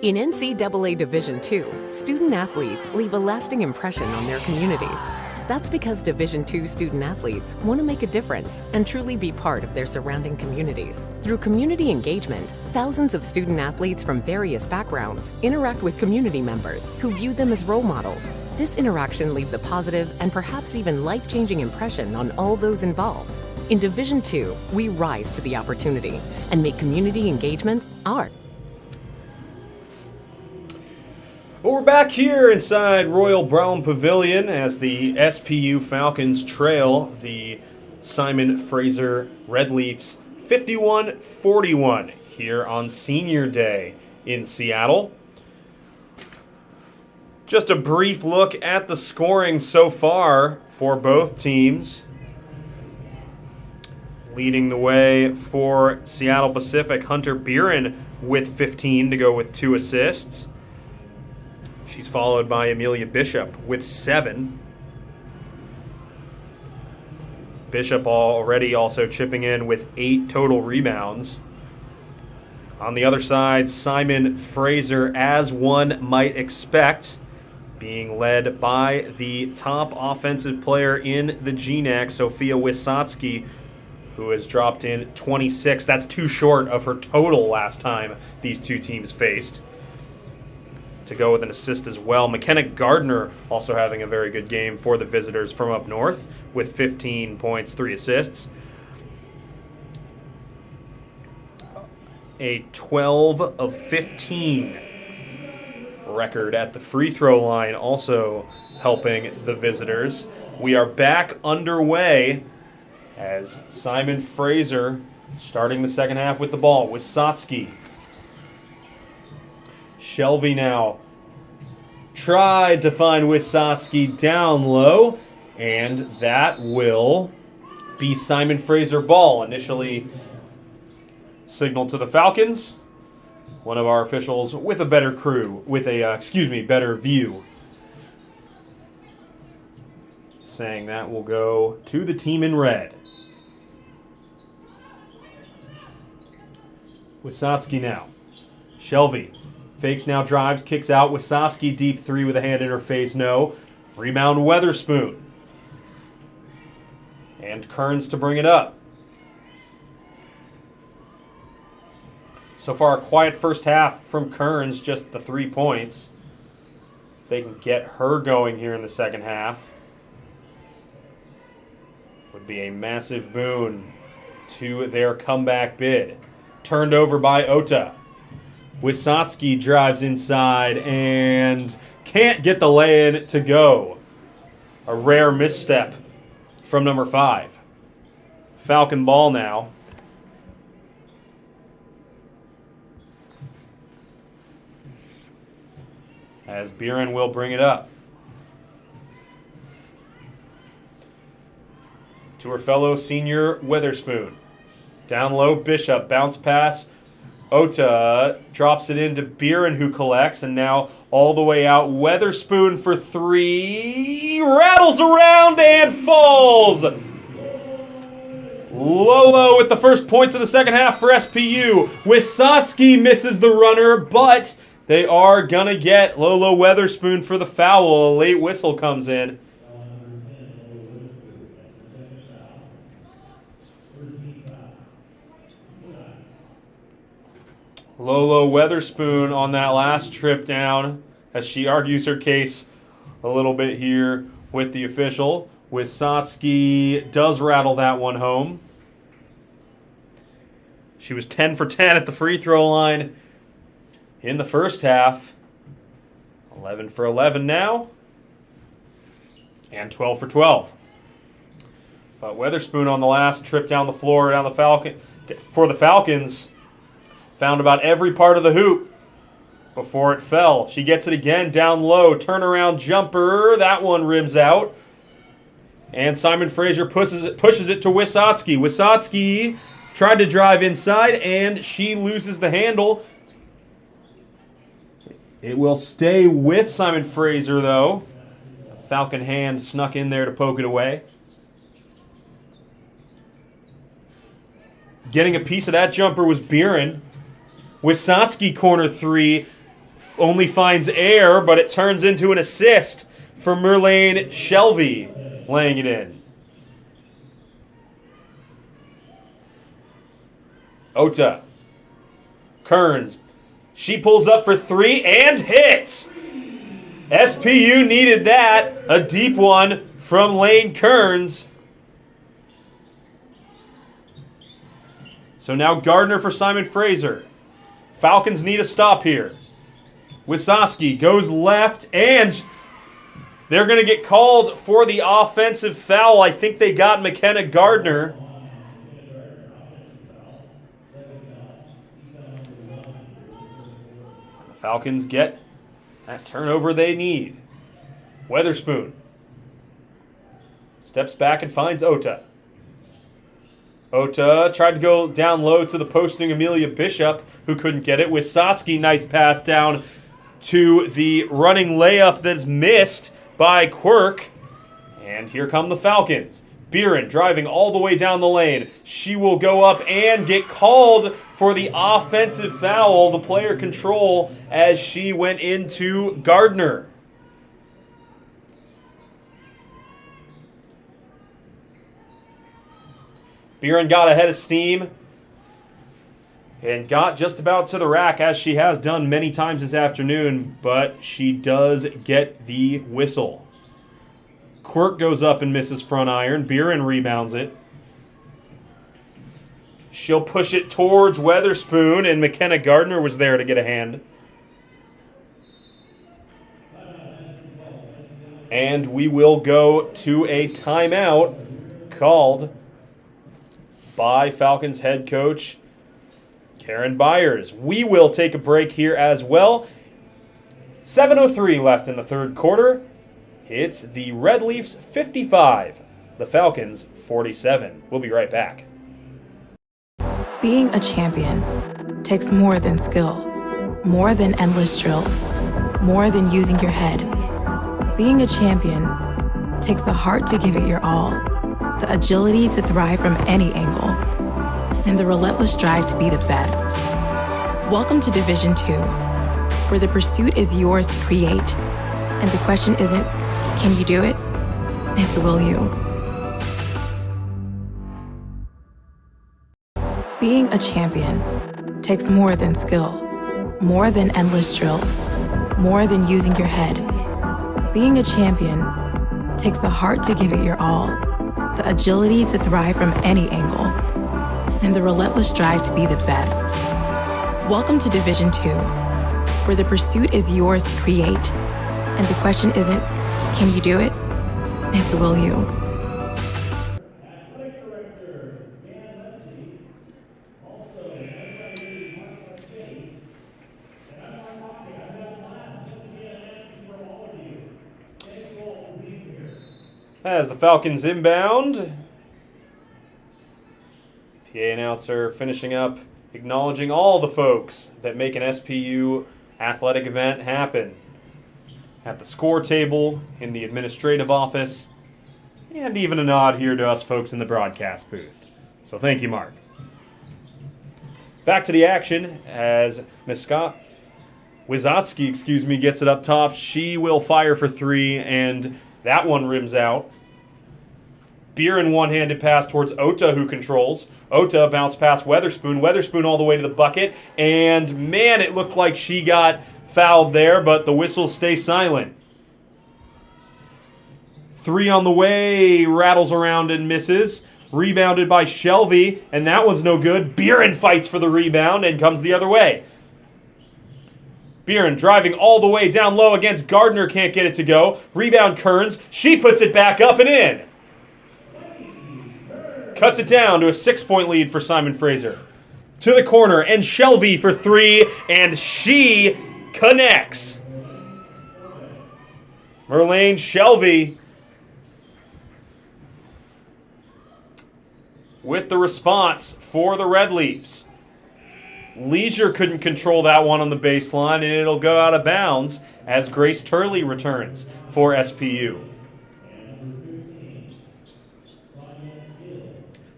In NCAA Division II, student athletes leave a lasting impression on their communities. That's because Division II student athletes want to make a difference and truly be part of their surrounding communities. Through community engagement, thousands of student athletes from various backgrounds interact with community members who view them as role models. This interaction leaves a positive and perhaps even life-changing impression on all those involved. In Division II, we rise to the opportunity and make community engagement ours. Well, we're back here inside Royal Brown Pavilion as the SPU Falcons trail the Simon Fraser Red Leafs 51-41 here on Senior Day in Seattle. Just a brief look at the scoring so far for both teams. Leading the way for Seattle Pacific, Hunter Beeren with 15 to go with 2 assists. She's followed by Amelia Bishop with 7. Bishop already also chipping in with 8 total rebounds. On the other side, Simon Fraser, as one might expect, being led by the top offensive player in the GNAC, Sophia Wisotsky, who has dropped in 26. That's too short of her total last time these two teams faced. To go with an assist as well. McKenna Gardner also having a very good game for the visitors from up north with 15 points, 3 assists. A 12 of 15 record at the free throw line also helping the visitors. We are back underway as Simon Fraser starting the second half with the ball. Wisotsky. Shelby now tried to find Wisotsky down low, and that will be Simon Fraser ball. Initially signaled to the Falcons. One of our officials with a better crew, with a, better view, saying that will go to the team in red. Wisotsky now. Shelby. Fakes now, drives, kicks out. Wisotsky deep 3 with a hand in her face, no. Rebound Weatherspoon. And Kearns to bring it up. So far, a quiet first half from Kearns, just the 3 points. If they can get her going here in the second half, would be a massive boon to their comeback bid. Turned over by Ota. Wisotsky drives inside and can't get the lay-in to go. A rare misstep from number 5. Falcon ball now. as Buren will bring it up. To her fellow senior Witherspoon. Down low, Bishop, bounce pass. Ota drops it into Buren, who collects, and now all the way out. Witherspoon for three. Rattles around and falls. Lolo with the first points of the second half for SPU. Wisotski misses the runner, but they are going to get Lolo Witherspoon for the foul. A late whistle comes in. Lolo Witherspoon on that last trip down as she argues her case a little bit here with the official. Wisotski does rattle that one home. She was 10 for 10 at the free throw line in the first half. 11 for 11 now. And 12 for 12. But Witherspoon on the last trip down the floor for the Falcons found about every part of the hoop before it fell. She gets it again down low. Turnaround jumper. That one rims out. And Simon Fraser pushes it to Wisotski. Wisotski tried to drive inside, and she loses the handle. It will stay with Simon Fraser, though. A Falcon hand snuck in there to poke it away. Getting a piece of that jumper was Buren. Wisotski corner three only finds air, but it turns into an assist for Merlane Shelby, laying it in. Ota. Kearns. She pulls up for three and hits. SPU needed that. A deep one from Lane Kearns. So now Gardner for Simon Fraser. Falcons need a stop here. Wisotski goes left, and they're going to get called for the offensive foul. I think they got McKenna Gardner. The Falcons get that turnover they need. Witherspoon steps back and finds Ota. Ota tried to go down low to the posting Amelia Bishop, who couldn't get it. Wisotski, nice pass down to the running layup that's missed by Quirk. And here come the Falcons. Buren driving all the way down the lane. She will go up and get called for the offensive foul, the player control, as she went into Gardner. Buren got ahead of steam and got just about to the rack, as she has done many times this afternoon, but she does get the whistle. Quirk goes up and misses front iron. Buren rebounds it. She'll push it towards Witherspoon, and McKenna Gardner was there to get a hand. And we will go to a timeout called by Falcons head coach Karen Byers. We will take a break here as well. 7:03 left in the third quarter. It's the Red Leafs 55, the Falcons 47. We'll be right back. Being a champion takes more than skill, more than endless drills, more than using your head. Being a champion takes the heart to give it your all, the agility to thrive from any angle, and the relentless drive to be the best. Welcome to Division 2, where the pursuit is yours to create, and the question isn't, can you do it? It's, will you? Being a champion takes more than skill, more than endless drills, more than using your head. Being a champion takes the heart to give it your all, the agility to thrive from any angle, and the relentless drive to be the best. Welcome to Division 2, where the pursuit is yours to create, and the question isn't, can you do it? It's, will you? As the Falcons inbound. PA announcer finishing up, acknowledging all the folks that make an SPU athletic event happen. At the score table, in the administrative office, and even a nod here to us folks in the broadcast booth. So thank you, Mark. Back to the action as Wisotsky, gets it up top. She will fire for three, and that one rims out. Beeren one-handed pass towards Ota, who controls. Ota bounce past Weatherspoon. Weatherspoon all the way to the bucket. And, man, it looked like she got fouled there, but the whistles stay silent. Three on the way, rattles around and misses. Rebounded by Shelby, and that one's no good. Beeren fights for the rebound and comes the other way. Beeren driving all the way down low against Gardner, can't get it to go. Rebound Kearns, she puts it back up and in. Cuts it down to a 6-point lead for Simon Fraser. To the corner, and Shelby for three, and she connects. Merlane Shelby with the response for the Red Leafs. Leisure couldn't control that one on the baseline, and it'll go out of bounds as Grace Turley returns for SPU.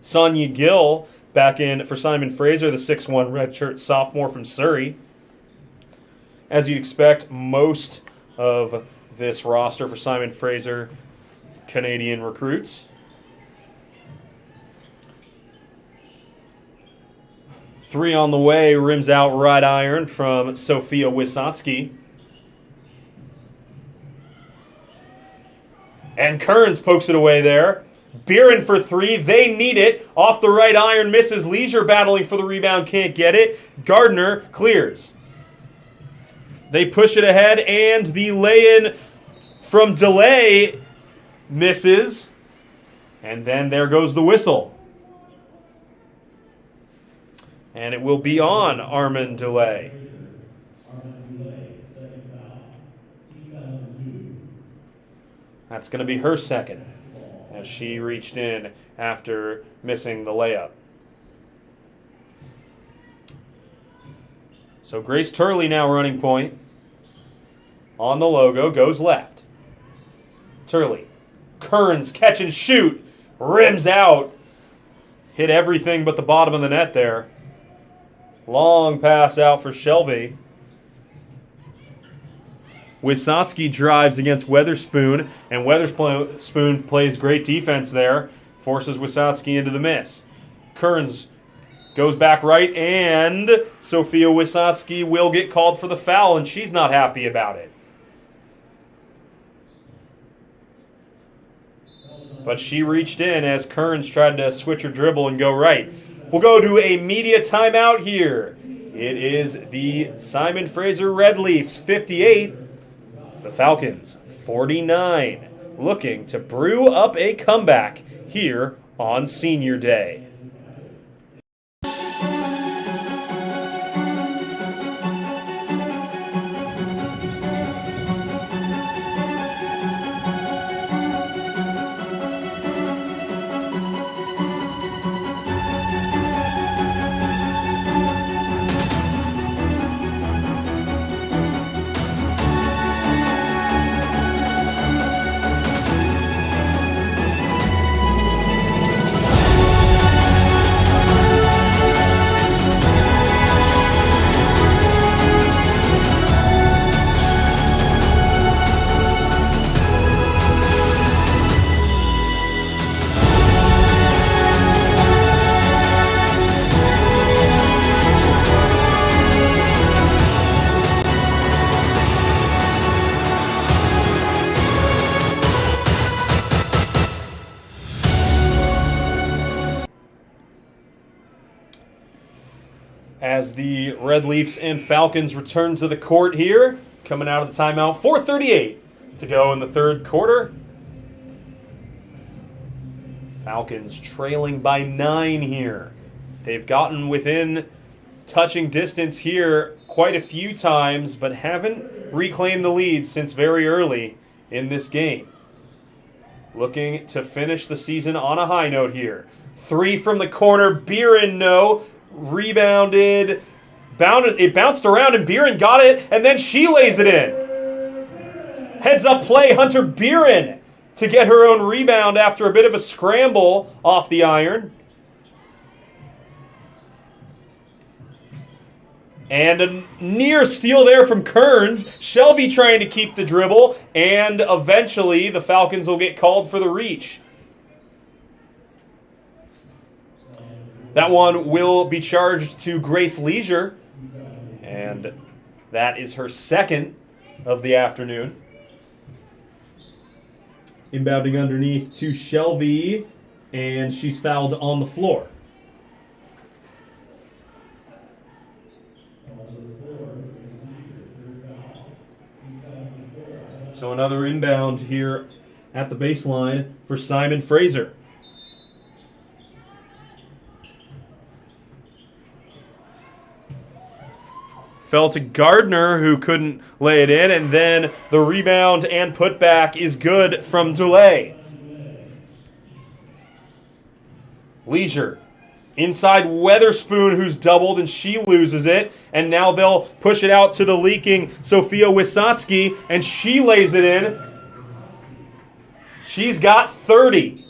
Sonia Gill back in for Simon Fraser, the 6'1 redshirt sophomore from Surrey. As you'd expect, most of this roster for Simon Fraser, Canadian recruits. Three on the way, rims out right iron from Sophia Wisotsky. And Kearns pokes it away there. Beeren for three, they need it. Off the right iron, misses. Leisure battling for the rebound, can't get it. Gardner clears. They push it ahead, and the lay-in from Delay misses. And then there goes the whistle. And it will be on Armand Delay. That's going to be her second, as she reached in after missing the layup. So Grace Turley now running point. On the logo, goes left. Turley. Kearns, catch and shoot. Rims out. Hit everything but the bottom of the net there. Long pass out for Shelby. Wisotsky drives against Weatherspoon, and Weatherspoon plays great defense there, forces Wisotsky into the miss. Kearns goes back right, and Sophia Wisotsky will get called for the foul, and she's not happy about it. But she reached in as Kearns tried to switch her dribble and go right. We'll go to a media timeout here. It is the Simon Fraser Red Leafs 58, the Falcons 49, looking to brew up a comeback here on Senior Day. As the Red Leafs and Falcons return to the court here, coming out of the timeout, 4:38 to go in the third quarter. Falcons trailing by 9 here. They've gotten within touching distance here quite a few times, but haven't reclaimed the lead since very early in this game. looking to finish the season on a high note here. 3 from the corner. Beeren, no. Rebounded. It bounced around, and Beeren got it, and then she lays it in. Heads-up play, Hunter Beeren to get her own rebound after a bit of a scramble off the iron. And a near steal there from Kearns. Shelby trying to keep the dribble, and eventually the Falcons will get called for the reach. That one will be charged to Grace Leisure, and that is her second of the afternoon. Inbounding underneath to Shelby, and she's fouled on the floor. So another inbound here at the baseline for Simon Fraser. Fell to Gardner, who couldn't lay it in, and then the rebound and putback is good from Dulé. Leisure. Inside Weatherspoon, who's doubled, and she loses it. And now they'll push it out to the leaking Sophia Wysotsky, and she lays it in. She's got 30.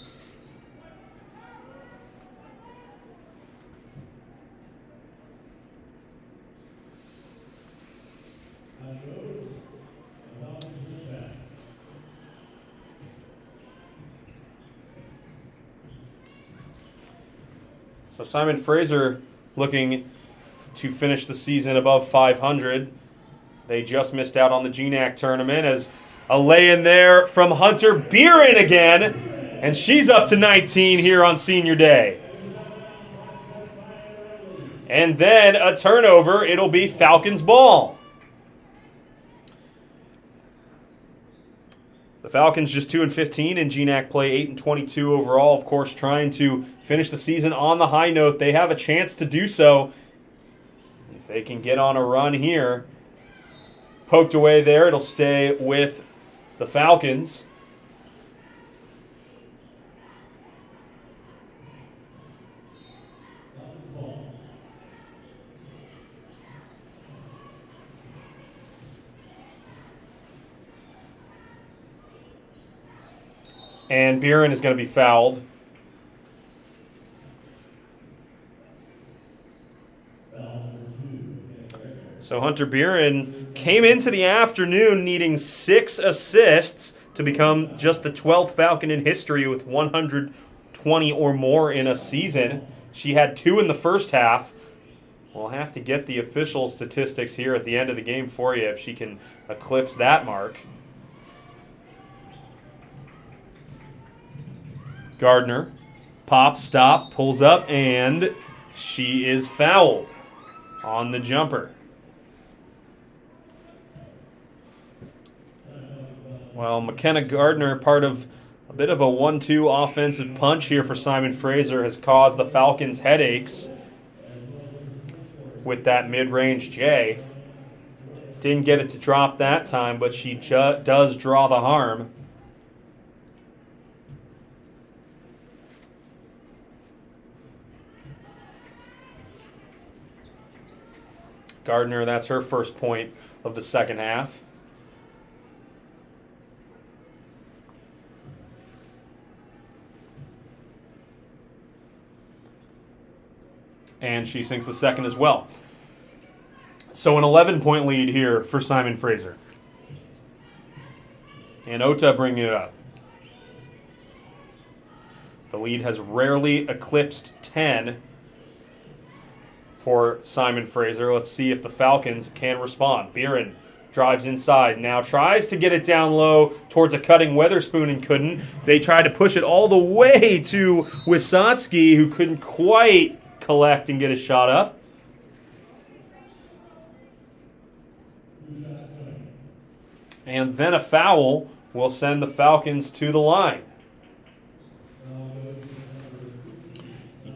So Simon Fraser looking to finish the season above 500. They just missed out on the GNAC tournament as a lay-in there from Hunter Beeren again. And she's up to 19 here on senior day. And then a turnover. It'll be Falcons ball. The Falcons just 2-15 in GNAC play, 8-22 overall. Of course, trying to finish the season on the high note. They have a chance to do so if they can get on a run here. Poked away there. It'll stay with the Falcons. And Beeren is going to be fouled. So Hunter Beeren came into the afternoon needing 6 assists to become just the 12th Falcon in history with 120 or more in a season. She had 2 in the first half. We'll have to get the official statistics here at the end of the game for you if she can eclipse that mark. Gardner, pop, stop, pulls up, and she is fouled on the jumper. Well, McKenna Gardner, part of a bit of a 1-2 offensive punch here for Simon Fraser, has caused the Falcons headaches with that mid-range J. Didn't get it to drop that time, but she does draw the harm. Gardner, that's her first point of the second half. And she sinks the second as well. So an 11-point lead here for Simon Fraser. And Ota bringing it up. The lead has rarely eclipsed 10 for Simon Fraser. Let's see if the Falcons can respond. Beeren drives inside, now tries to get it down low towards a cutting Weatherspoon and couldn't. They tried to push it all the way to Wysotsky, who couldn't quite collect and get a shot up. And then a foul will send the Falcons to the line.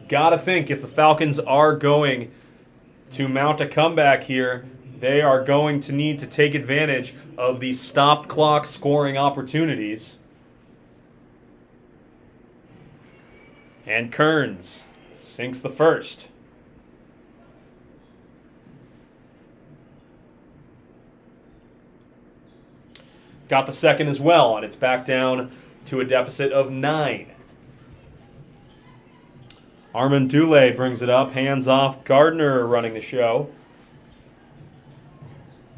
Got to think if the Falcons are going to mount a comeback here, they are going to need to take advantage of these stop clock scoring opportunities. And Kearns sinks the first. Got the second as well, and it's back down to a deficit of 9. Armand Dule brings it up. Hands off. Gardner running the show.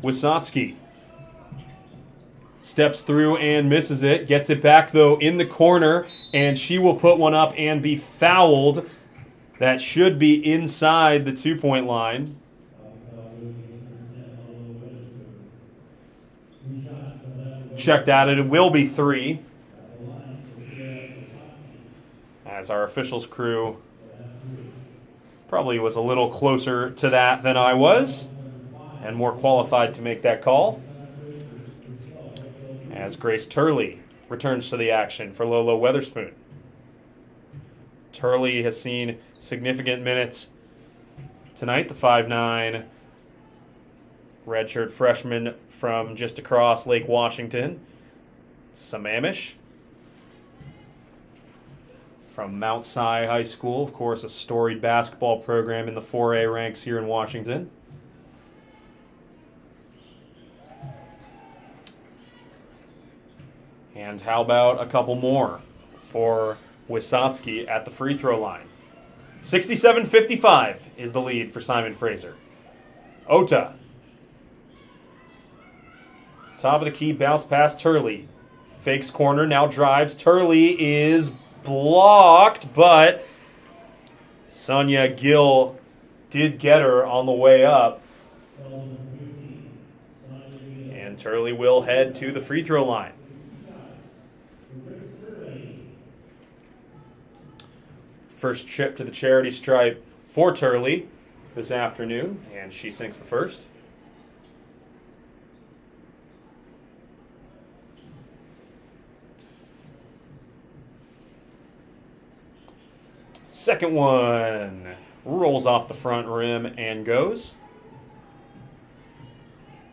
Wisnotski steps through and misses it. Gets it back, though, in the corner, and she will put one up and be fouled. That should be inside the 2-point line. Check that, and it will be 3. As our officials crew probably was a little closer to that than I was, and more qualified to make that call. As Grace Turley returns to the action for Lolo Weatherspoon. Turley has seen significant minutes tonight, the 5'9" redshirt freshman from just across Lake Washington. Sammamish from Mount Si High School, of course, a storied basketball program in the 4A ranks here in Washington. And how about a couple more for Wisnotski at the free throw line? 67-55 is the lead for Simon Fraser. Ota. Top of the key, bounce past Turley. Fakes corner, now drives. Turley is blocked, but Sonia Gill did get her on the way up. And Turley will head to the free throw line. First trip to the charity stripe for Turley this afternoon, and she sinks the first. Second one rolls off the front rim and goes.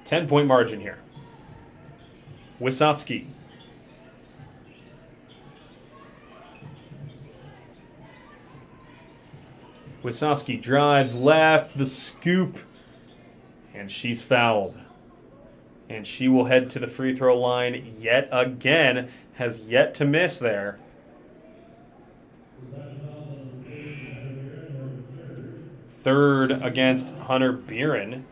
10-point margin here. Wisnotski. Wisnotski drives left, the scoop, and she's fouled. And she will head to the free throw line yet again, has yet to miss there. Third against Hunter Beeren.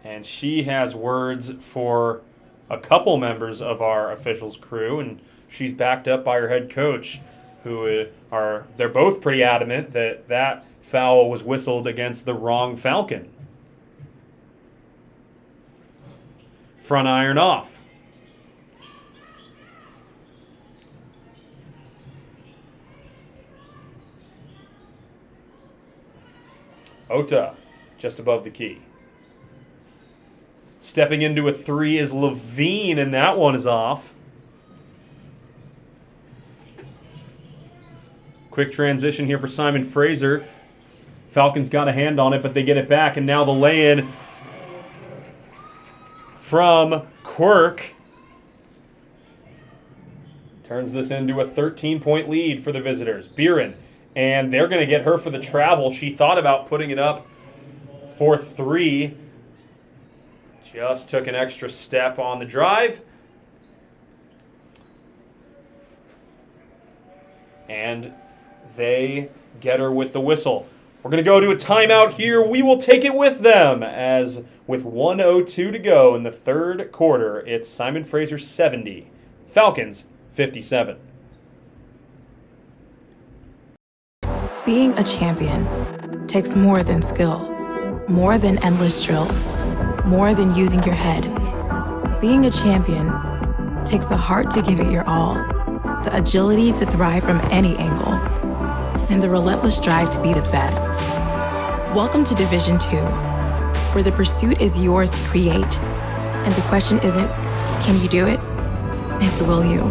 And she has words for a couple members of our officials crew, and she's backed up by her head coach, they're both pretty adamant that that foul was whistled against the wrong Falcon. Front iron off. Ota, just above the key. Stepping into a 3 is Levine, and that one is off. Quick transition here for Simon Fraser. Falcons got a hand on it, but they get it back, and now the lay-in from Quirk turns this into a 13-point lead for the visitors. Beeren, and they're going to get her for the travel. She thought about putting it up for 3. Just took an extra step on the drive. And they get her with the whistle. We're going to go to a timeout here. We will take it with them, as with 1:02 to go in the third quarter, it's Simon Fraser 70, Falcons 57. Being a champion takes more than skill, more than endless drills, more than using your head. Being a champion takes the heart to give it your all, the agility to thrive from any angle, and the relentless drive to be the best. Welcome to Division 2, where the pursuit is yours to create, and the question isn't, can you do it? It's, will you?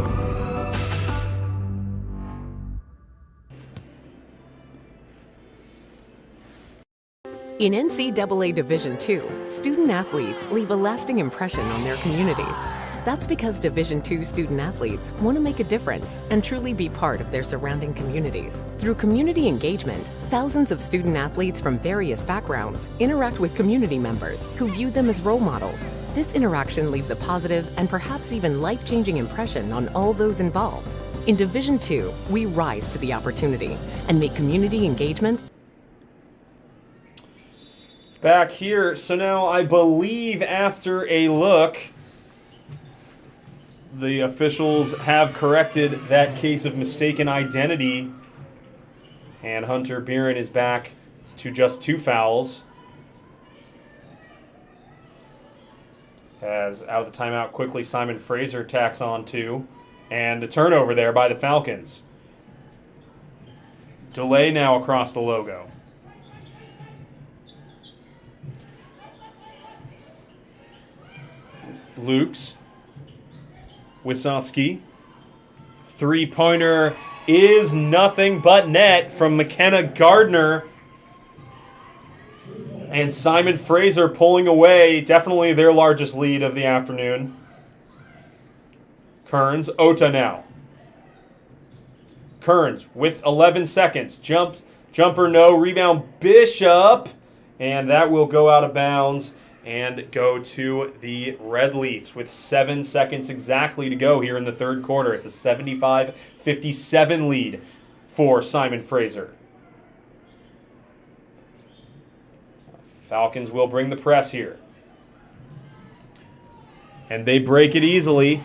In NCAA Division II, student athletes leave a lasting impression on their communities. That's because Division II student athletes want to make a difference and truly be part of their surrounding communities. Through community engagement, thousands of student athletes from various backgrounds interact with community members who view them as role models. This interaction leaves a positive and perhaps even life-changing impression on all those involved. In Division II, we rise to the opportunity and make community engagement back here. So now I believe after a look, the officials have corrected that case of mistaken identity, and Hunter Beeren is back to just 2 fouls. As out of the timeout quickly, Simon Fraser tacks on 2, and a turnover there by the Falcons. Delay now across the logo. Lukes, Wisocki, 3-pointer is nothing but net from McKenna Gardner. And Simon Fraser pulling away, definitely their largest lead of the afternoon. Kearns, Ota now. Kearns with 11 seconds, jumper no, rebound Bishop, and that will go out of bounds and go to the Red Leafs with 7 seconds exactly to go here in the third quarter. It's a 75-57 lead for Simon Fraser. Falcons will bring the press here. And they break it easily.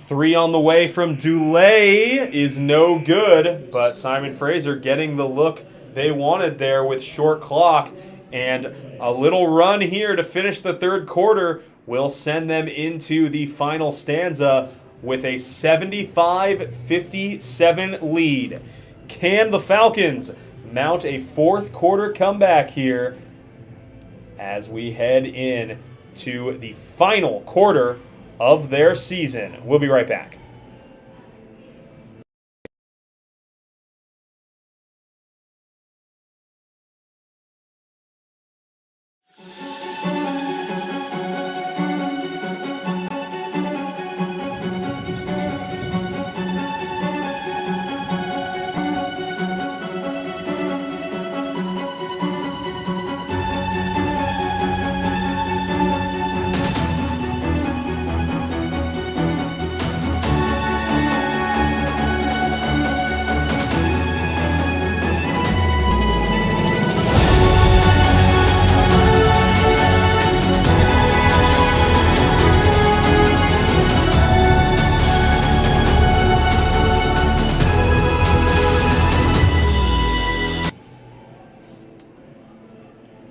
3 on the way from Dulé is no good, but Simon Fraser getting the look they wanted there with short clock. And a little run here to finish the third quarter will send them into the final stanza with a 75-57 lead. Can the Falcons mount a fourth quarter comeback here as we head in to the final quarter of their season? We'll be right back.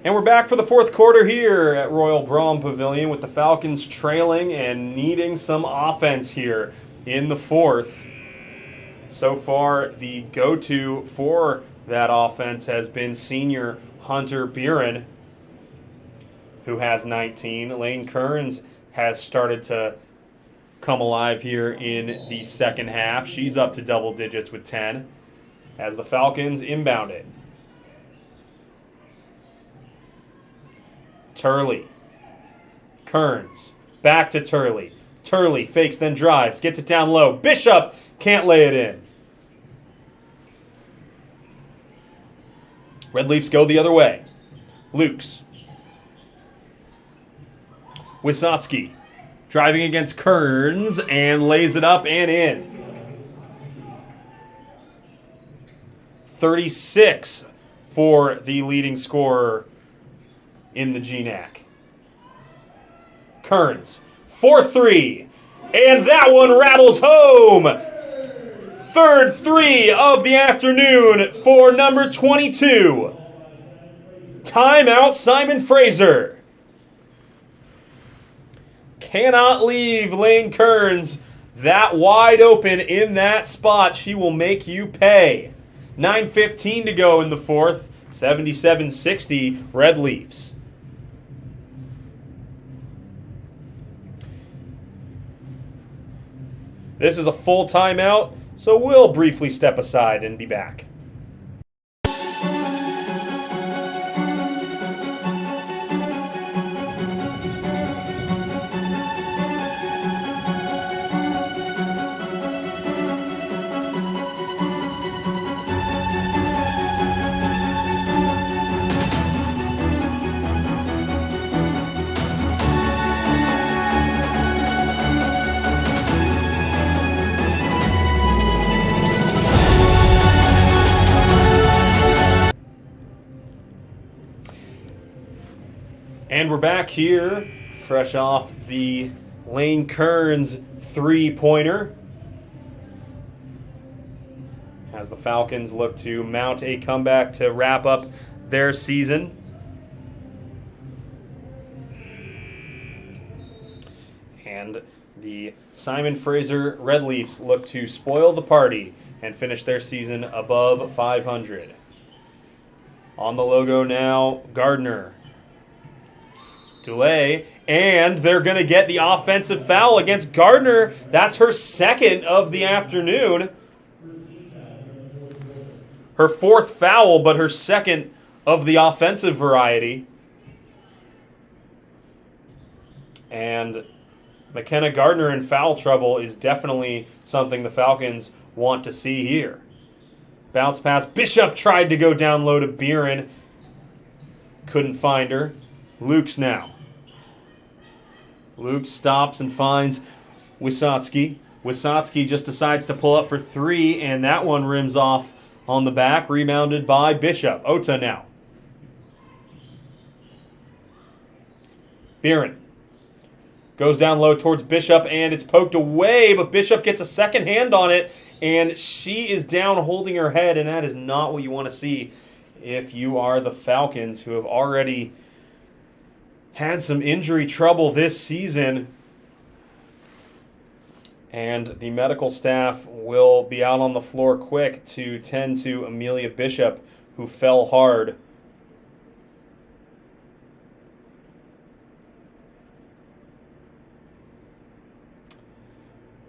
And we're back for the fourth quarter here at Royal Braun Pavilion with the Falcons trailing and needing some offense here in the fourth. So far, the go-to for that offense has been senior Hunter Beeren, who has 19. Lane Kearns has started to come alive here in the second half. She's up to double digits with 10 as the Falcons inbound it. Turley. Kearns. Back to Turley. Turley fakes, then drives. Gets it down low. Bishop can't lay it in. Red Leafs go the other way. Lukes. Wisocki. Driving against Kearns and lays it up and in. 36 for the leading scorer in the GNAC. Kearns, 4-3, and that one rattles home. Third 3 of the afternoon for number 22. Timeout, Simon Fraser. Cannot leave Lane Kearns that wide open in that spot. She will make you pay. 9:15 to go in the fourth. 77-60 Red Leafs. This is a full timeout, so we'll briefly step aside and be back. we're back here, fresh off the Lane Kearns three-pointer, as the Falcons look to mount a comeback to wrap up their season. And the Simon Fraser Red Leafs look to spoil the party and finish their season above 500. On the logo now, Gardner. Delay, and they're going to get the offensive foul against Gardner. That's her second of the afternoon. Her fourth foul, but her second of the offensive variety. And McKenna Gardner in foul trouble is definitely something the Falcons want to see here. Bounce pass. Bishop tried to go down low to Beeren. Couldn't find her. Luke's now. Luke stops and finds Wisocki. Wisocki just decides to pull up for three, and that one rims off on the back. Rebounded by Bishop. Ota now. Beeren goes down low towards Bishop, and it's poked away, but Bishop gets a second hand on it, and she is down holding her head, and that is not what you want to see if you are the Falcons, who have already had some injury trouble this season. And the medical staff will be out on the floor quick to tend to Amelia Bishop, who fell hard.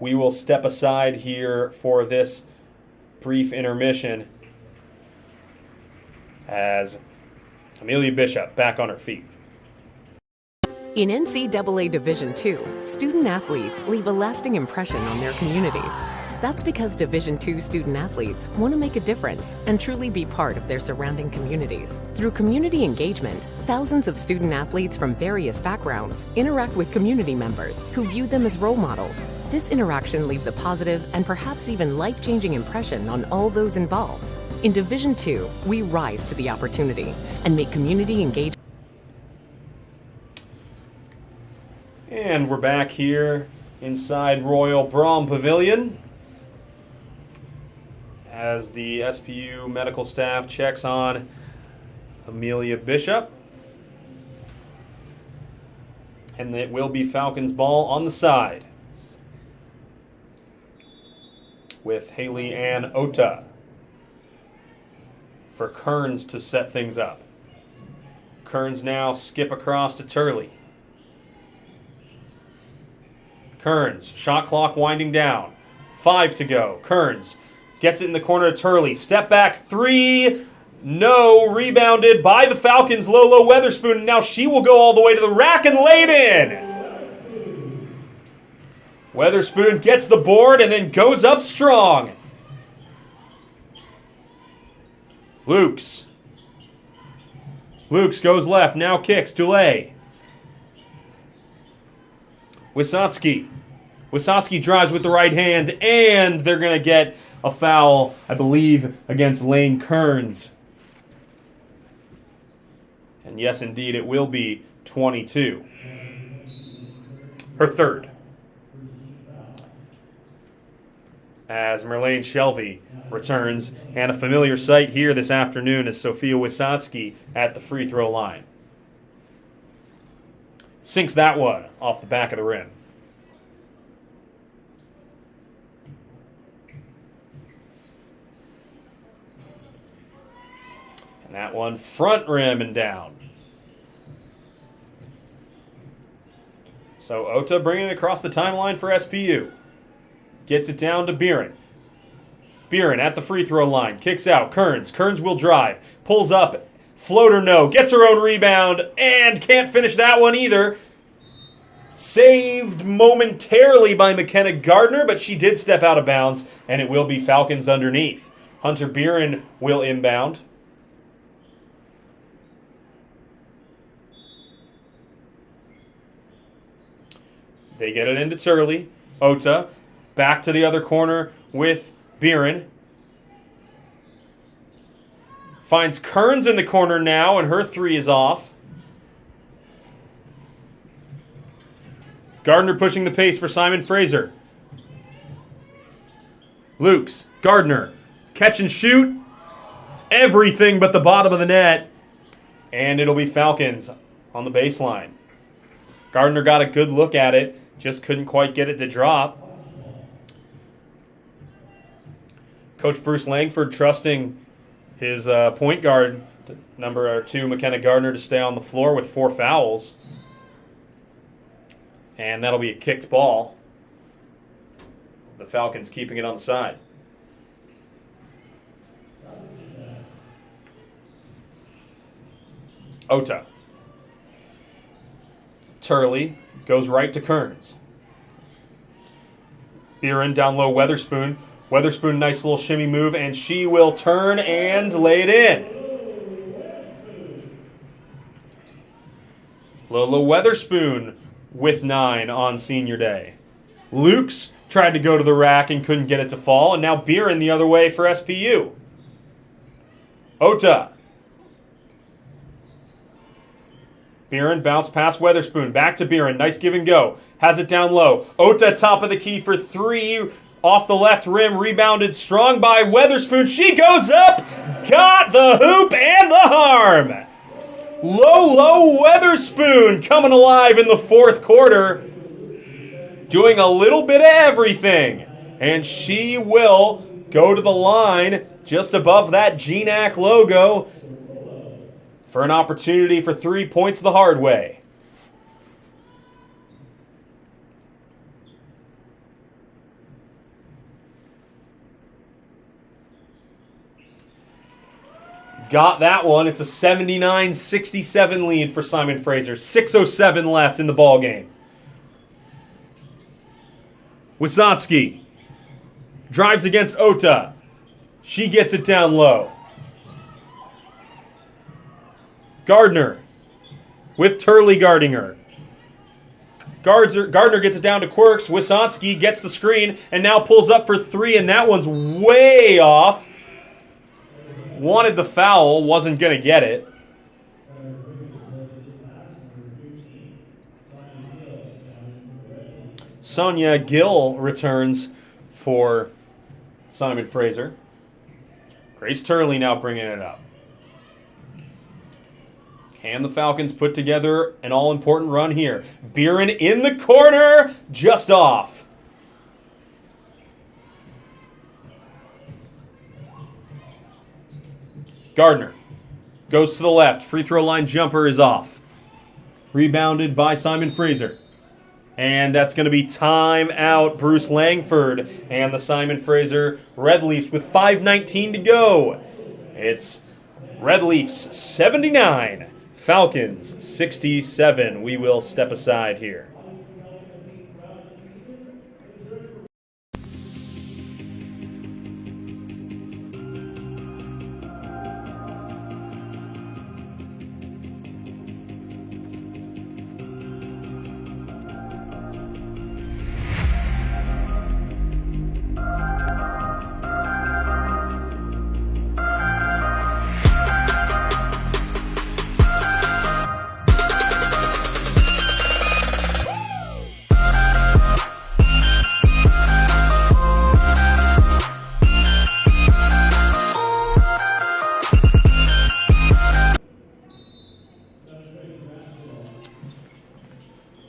We will step aside here for this brief intermission as Amelia Bishop back on her feet. In NCAA Division II, student athletes leave a lasting impression on their communities. That's because Division II student athletes want to make a difference and truly be part of their surrounding communities. Through community engagement, thousands of student athletes from various backgrounds interact with community members who view them as role models. This interaction leaves a positive and perhaps even life-changing impression on all those involved. In Division II, we rise to the opportunity and make community engagement. And we're back here inside Royal Braun Pavilion as the SPU medical staff checks on Amelia Bishop. And it will be Falcons ball on the side with Haley Ann Ota for Kearns to set things up. Kearns now skip across to Turley. Kearns, shot clock winding down. 5 to go. Kearns gets it in the corner to Turley. Step back, 3. No. Rebounded by the Falcons, Lolo Weatherspoon. Now she will go all the way to the rack and lay it in. Weatherspoon gets the board and then goes up strong. Lukes goes left, now kicks, Delay. Wisocki drives with the right hand, and they're going to get a foul, I believe, against Lane Kearns. And yes, indeed, it will be 22. Her third. As Merlane Shelby returns, and a familiar sight here this afternoon is Sophia Wisocki at the free throw line. Sinks that one off the back of the rim. And that one front rim and down. So Ota bringing it across the timeline for SPU. Gets it down to Beeren. Beeren at the free throw line. Kicks out. Kearns. Kearns will drive. Pulls up. Floater no. Gets her own rebound. And can't finish that one either. Saved momentarily by McKenna Gardner, but she did step out of bounds, and it will be Falcons underneath. Hunter Beeren will inbound. They get it into Turley. Ota back to the other corner with Beeren. Finds Kearns in the corner now, and her three is off. Gardner pushing the pace for Simon Fraser. Lukes, Gardner, catch and shoot. Everything but the bottom of the net. And it'll be Falcons on the baseline. Gardner got a good look at it, just couldn't quite get it to drop. Coach Bruce Langford trusting his point guard, number 2, McKenna Gardner, to stay on the floor with 4 fouls. And that'll be a kicked ball. The Falcons keeping it on the side. Ota. Turley goes right to Kearns. Beeren down low, Weatherspoon. Weatherspoon, nice little shimmy move, and she will turn and lay it in. Lola Weatherspoon with 9 on senior day. Lukes tried to go to the rack and couldn't get it to fall, and now Beeren the other way for SPU. Ota. Beeren bounce past Weatherspoon. Back to Beeren. Nice give and go. Has it down low. Ota top of the key for 3. Off the left rim. Rebounded strong by Weatherspoon. She goes up. Got the hoop and the harm. Low Weatherspoon coming alive in the 4th quarter. Doing a little bit of everything. And she will go to the line just above that GNAC logo for an opportunity for 3 points the hard way. Got that one. It's a 79-67 lead for Simon Fraser. 6:07 left in the ball game. Wisotsky drives against Ota. She gets it down low. Gardner with Turley guarding her. Gardner gets it down to Quirks. Wisotsky gets the screen and now pulls up for 3, and that one's way off. Wanted the foul, wasn't going to get it. Sonia Gill returns for Simon Fraser. Grace Turley now bringing it up. Can the Falcons put together an all-important run here? Beeren in the corner, just off. Gardner goes to the left. Free throw line jumper is off. Rebounded by Simon Fraser. And that's going to be timeout. Bruce Langford and the Simon Fraser Red Leafs with 5:19 to go. It's Red Leafs 79, Falcons 67. We will step aside here.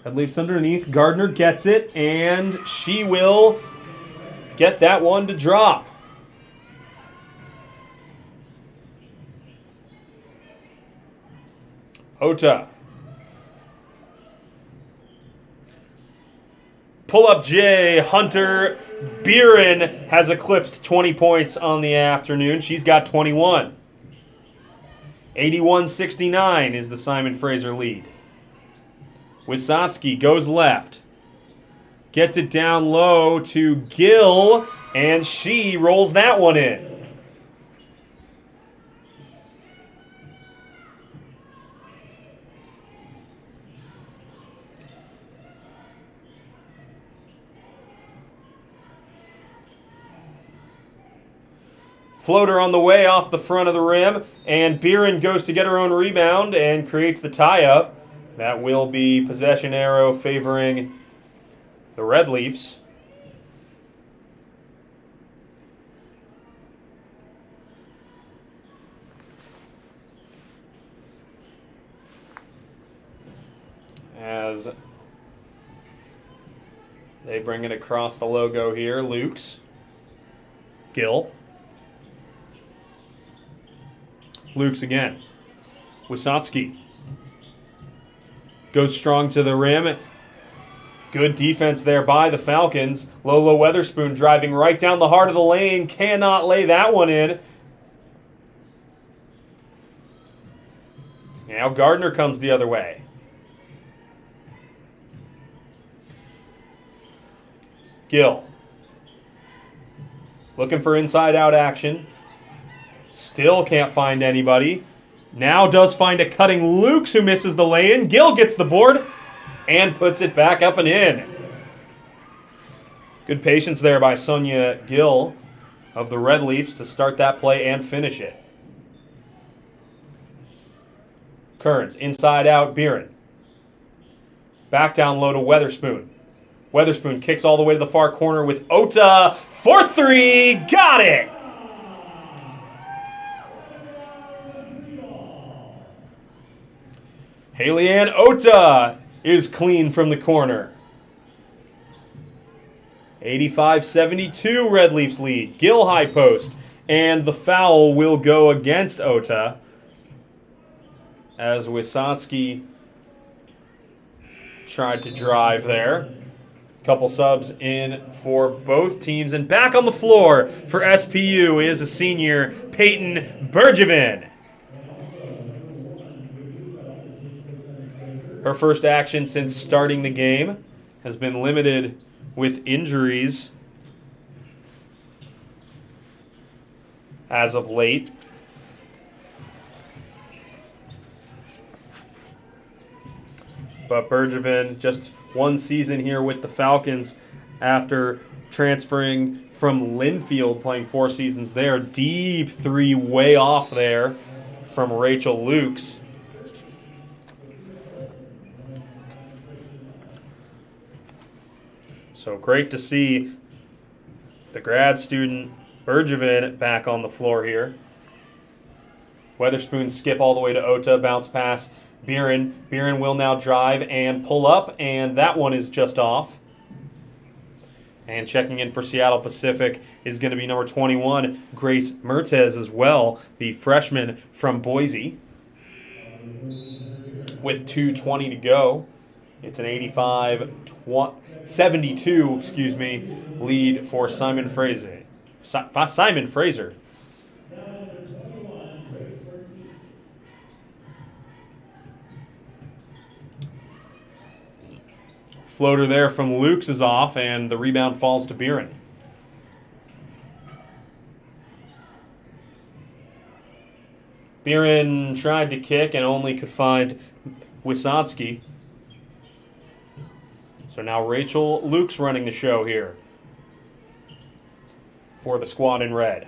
Red Leafs underneath. Gardner gets it, and she will get that one to drop. Ota. Pull up J. Hunter Beeren has eclipsed 20 points on the afternoon. She's got 21. 81-69 is the Simon Fraser lead. Wisotsky goes left. Gets it down low to Gill, and she rolls that one in. Floater on the way off the front of the rim, and Beeren goes to get her own rebound and creates the tie-up. That will be possession arrow favoring the Red Leafs. As they bring it across the logo here, Lukes, Gill, Lukes again, Wisocki goes strong to the rim. Good defense there by the Falcons. Lolo Weatherspoon driving right down the heart of the lane, cannot lay that one in. Now Gardner comes the other way. Gill. Looking for inside-out action. Still can't find anybody. Now does find a cutting Lukes who misses the lay-in. Gill gets the board and puts it back up and in. Good patience there by Sonia Gill of the Red Leafs to start that play and finish it. Kearns, inside out, Beeren. Back down low to Weatherspoon. Weatherspoon kicks all the way to the far corner with Ota for three. Got it! Haley-Ann Ota is clean from the corner. 85-72 Red Leafs lead. Gill high post. And the foul will go against Ota as Wisocki tried to drive there. Couple subs in for both teams. And back on the floor for SPU is a senior, Peyton Bergevin. Her first action since starting the game has been limited with injuries as of late. But Bergevin, just one season here with the Falcons after transferring from Linfield, playing 4 seasons there. Deep three way off there from Rachel Lukes. So great to see the grad student Bergevin back on the floor here. Weatherspoon skip all the way to Ota, bounce pass Beeren. Beeren will now drive and pull up, and that one is just off. And checking in for Seattle Pacific is going to be number 21, Grace Mertez as well, the freshman from Boise. With 2:20 to go, it's an 85-72, lead for Simon Fraser. Simon Fraser. Floater there from Lukes is off, and the rebound falls to Beeren. Beeren tried to kick and only could find Wisocki. So now Rachel Lukes running the show here for the squad in red.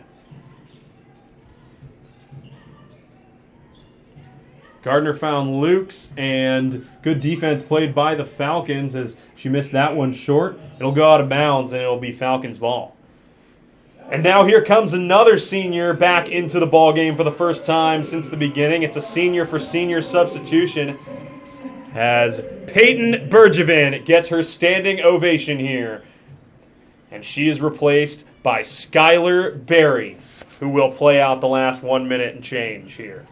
Gardner found Lukes, and good defense played by the Falcons as she missed that one short. It'll go out of bounds, and it'll be Falcons ball. And now here comes another senior back into the ball game for the first time since the beginning. It's a senior for senior substitution as Peyton Bergevin gets her standing ovation here. And she is replaced by Skylar Berry, who will play out the last 1 minute and change here.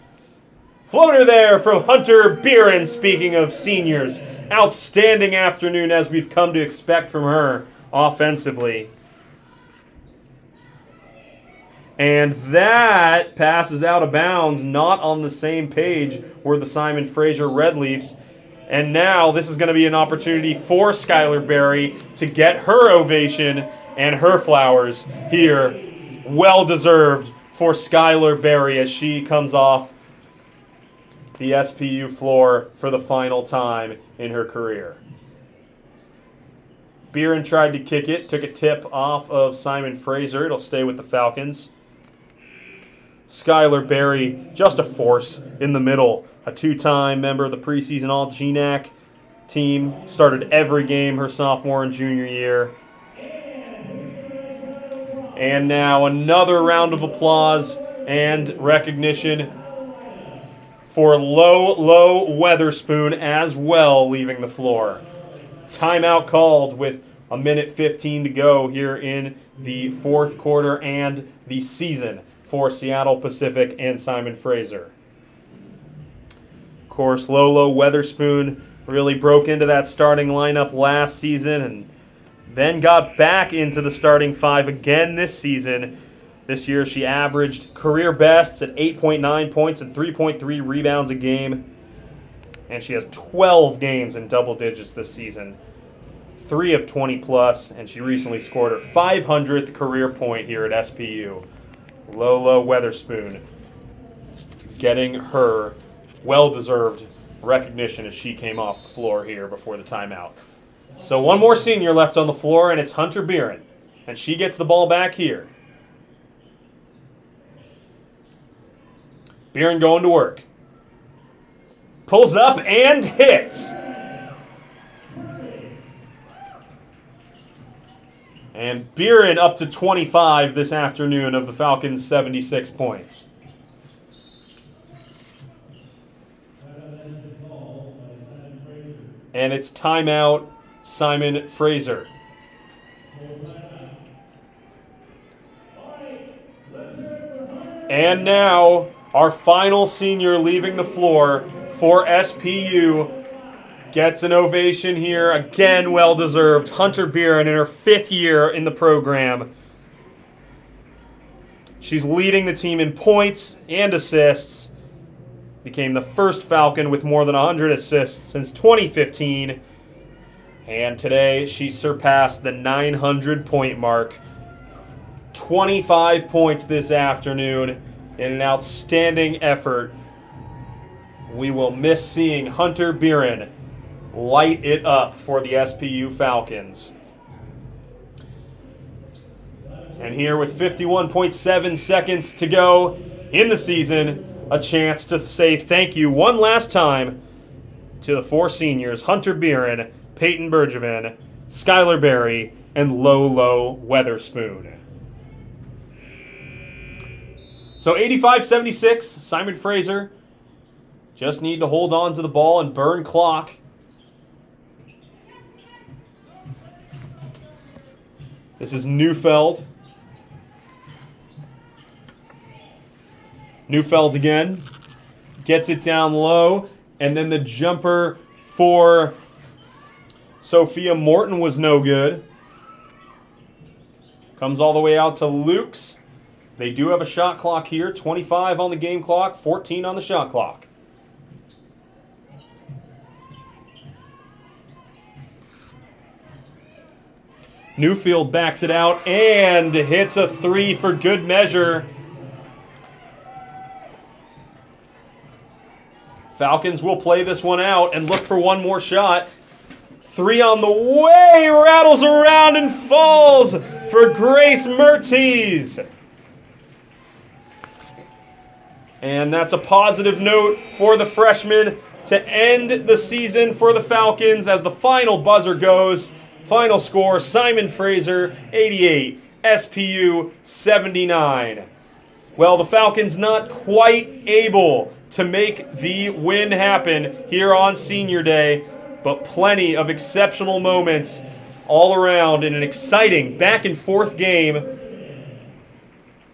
Floater there from Hunter Beeren, speaking of seniors. Outstanding afternoon as we've come to expect from her offensively. And that passes out of bounds, not on the same page were the Simon Fraser Red Leafs. And now this is going to be an opportunity for Skylar Berry to get her ovation and her flowers here. Well-deserved for Skylar Berry as she comes off the SPU floor for the final time in her career. Beeren tried to kick it, took a tip off of Simon Fraser. It'll stay with the Falcons. Skylar Berry, just a force in the middle. A 2-time member of the preseason All-GNAC team. Started every game her sophomore and junior year. And now another round of applause and recognition for Low Weatherspoon as well, leaving the floor. Timeout called with 1:15 to go here in the fourth quarter and the season for Seattle Pacific and Simon Fraser. Of course, Low Weatherspoon really broke into that starting lineup last season and then got back into the starting five again this season. This year she averaged career bests at 8.9 points and 3.3 rebounds a game. And she has 12 games in double digits this season. 3 of 20 plus, and she recently scored her 500th career point here at SPU. Low Weatherspoon getting her well-deserved recognition as she came off the floor here before the timeout. So one more senior left on the floor, and it's Hunter Beeren. And she gets the ball back here. Beeren going to work. Pulls up and hits. And Beeren up to 25 this afternoon of the Falcons' 76 points. And it's timeout, Simon Fraser. And now, our final senior leaving the floor for SPU gets an ovation here. Again, well-deserved. Hunter Beeren in her 5th year in the program. She's leading the team in points and assists. Became the first Falcon with more than 100 assists since 2015. And today, she surpassed the 900-point mark. 25 points this afternoon in an outstanding effort. We will miss seeing Hunter Beeren light it up for the SPU Falcons. And here with 51.7 seconds to go in the season, a chance to say thank you one last time to the 4 seniors, Hunter Beeren, Peyton Bergevin, Skylar Berry, and Low Weatherspoon. So 85-76, Simon Fraser just need to hold on to the ball and burn clock. This is Neufeld. Neufeld again. Gets it down low. And then the jumper for Sophia Morton was no good. Comes all the way out to Lukes. They do have a shot clock here. 25 on the game clock, 14 on the shot clock. Neufeld backs it out and hits a 3 for good measure. Falcons will play this one out and look for one more shot. 3 on the way, rattles around and falls for Grace Mertes. And that's a positive note for the freshman to end the season for the Falcons as the final buzzer goes. Final score, Simon Fraser, 88, SPU, 79. Well, the Falcons not quite able to make the win happen here on Senior Day, but plenty of exceptional moments all around in an exciting back-and-forth game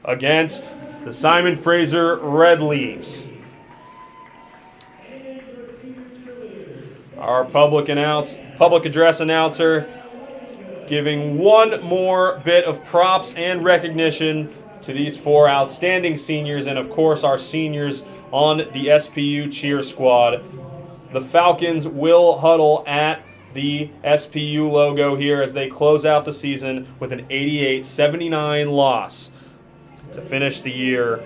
against the Simon Fraser Red Leaves. Our public address announcer giving one more bit of props and recognition to these 4 outstanding seniors and, of course, our seniors on the SPU cheer squad. The Falcons will huddle at the SPU logo here as they close out the season with an 88-79 loss to finish the year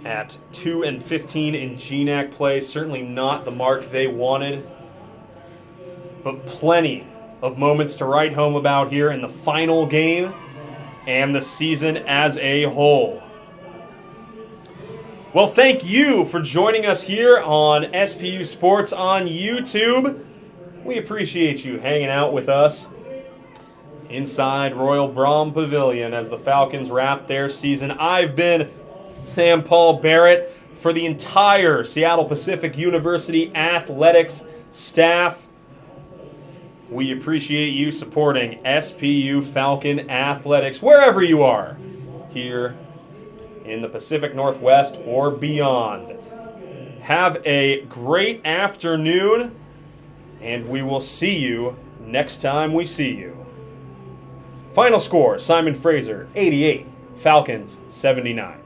at 2-15 in GNAC play. Certainly not the mark they wanted, but plenty of moments to write home about here in the final game and the season as a whole. Well, thank you for joining us here on SPU Sports on YouTube. We appreciate you hanging out with us inside Royal Braun Pavilion as the Falcons wrap their season. I've been Sam Paul Barrett for the entire Seattle Pacific University athletics staff. We appreciate you supporting SPU Falcon Athletics wherever you are here in the Pacific Northwest or beyond. Have a great afternoon, and we will see you next time we see you. Final score, Simon Fraser, 88, Falcons, 79.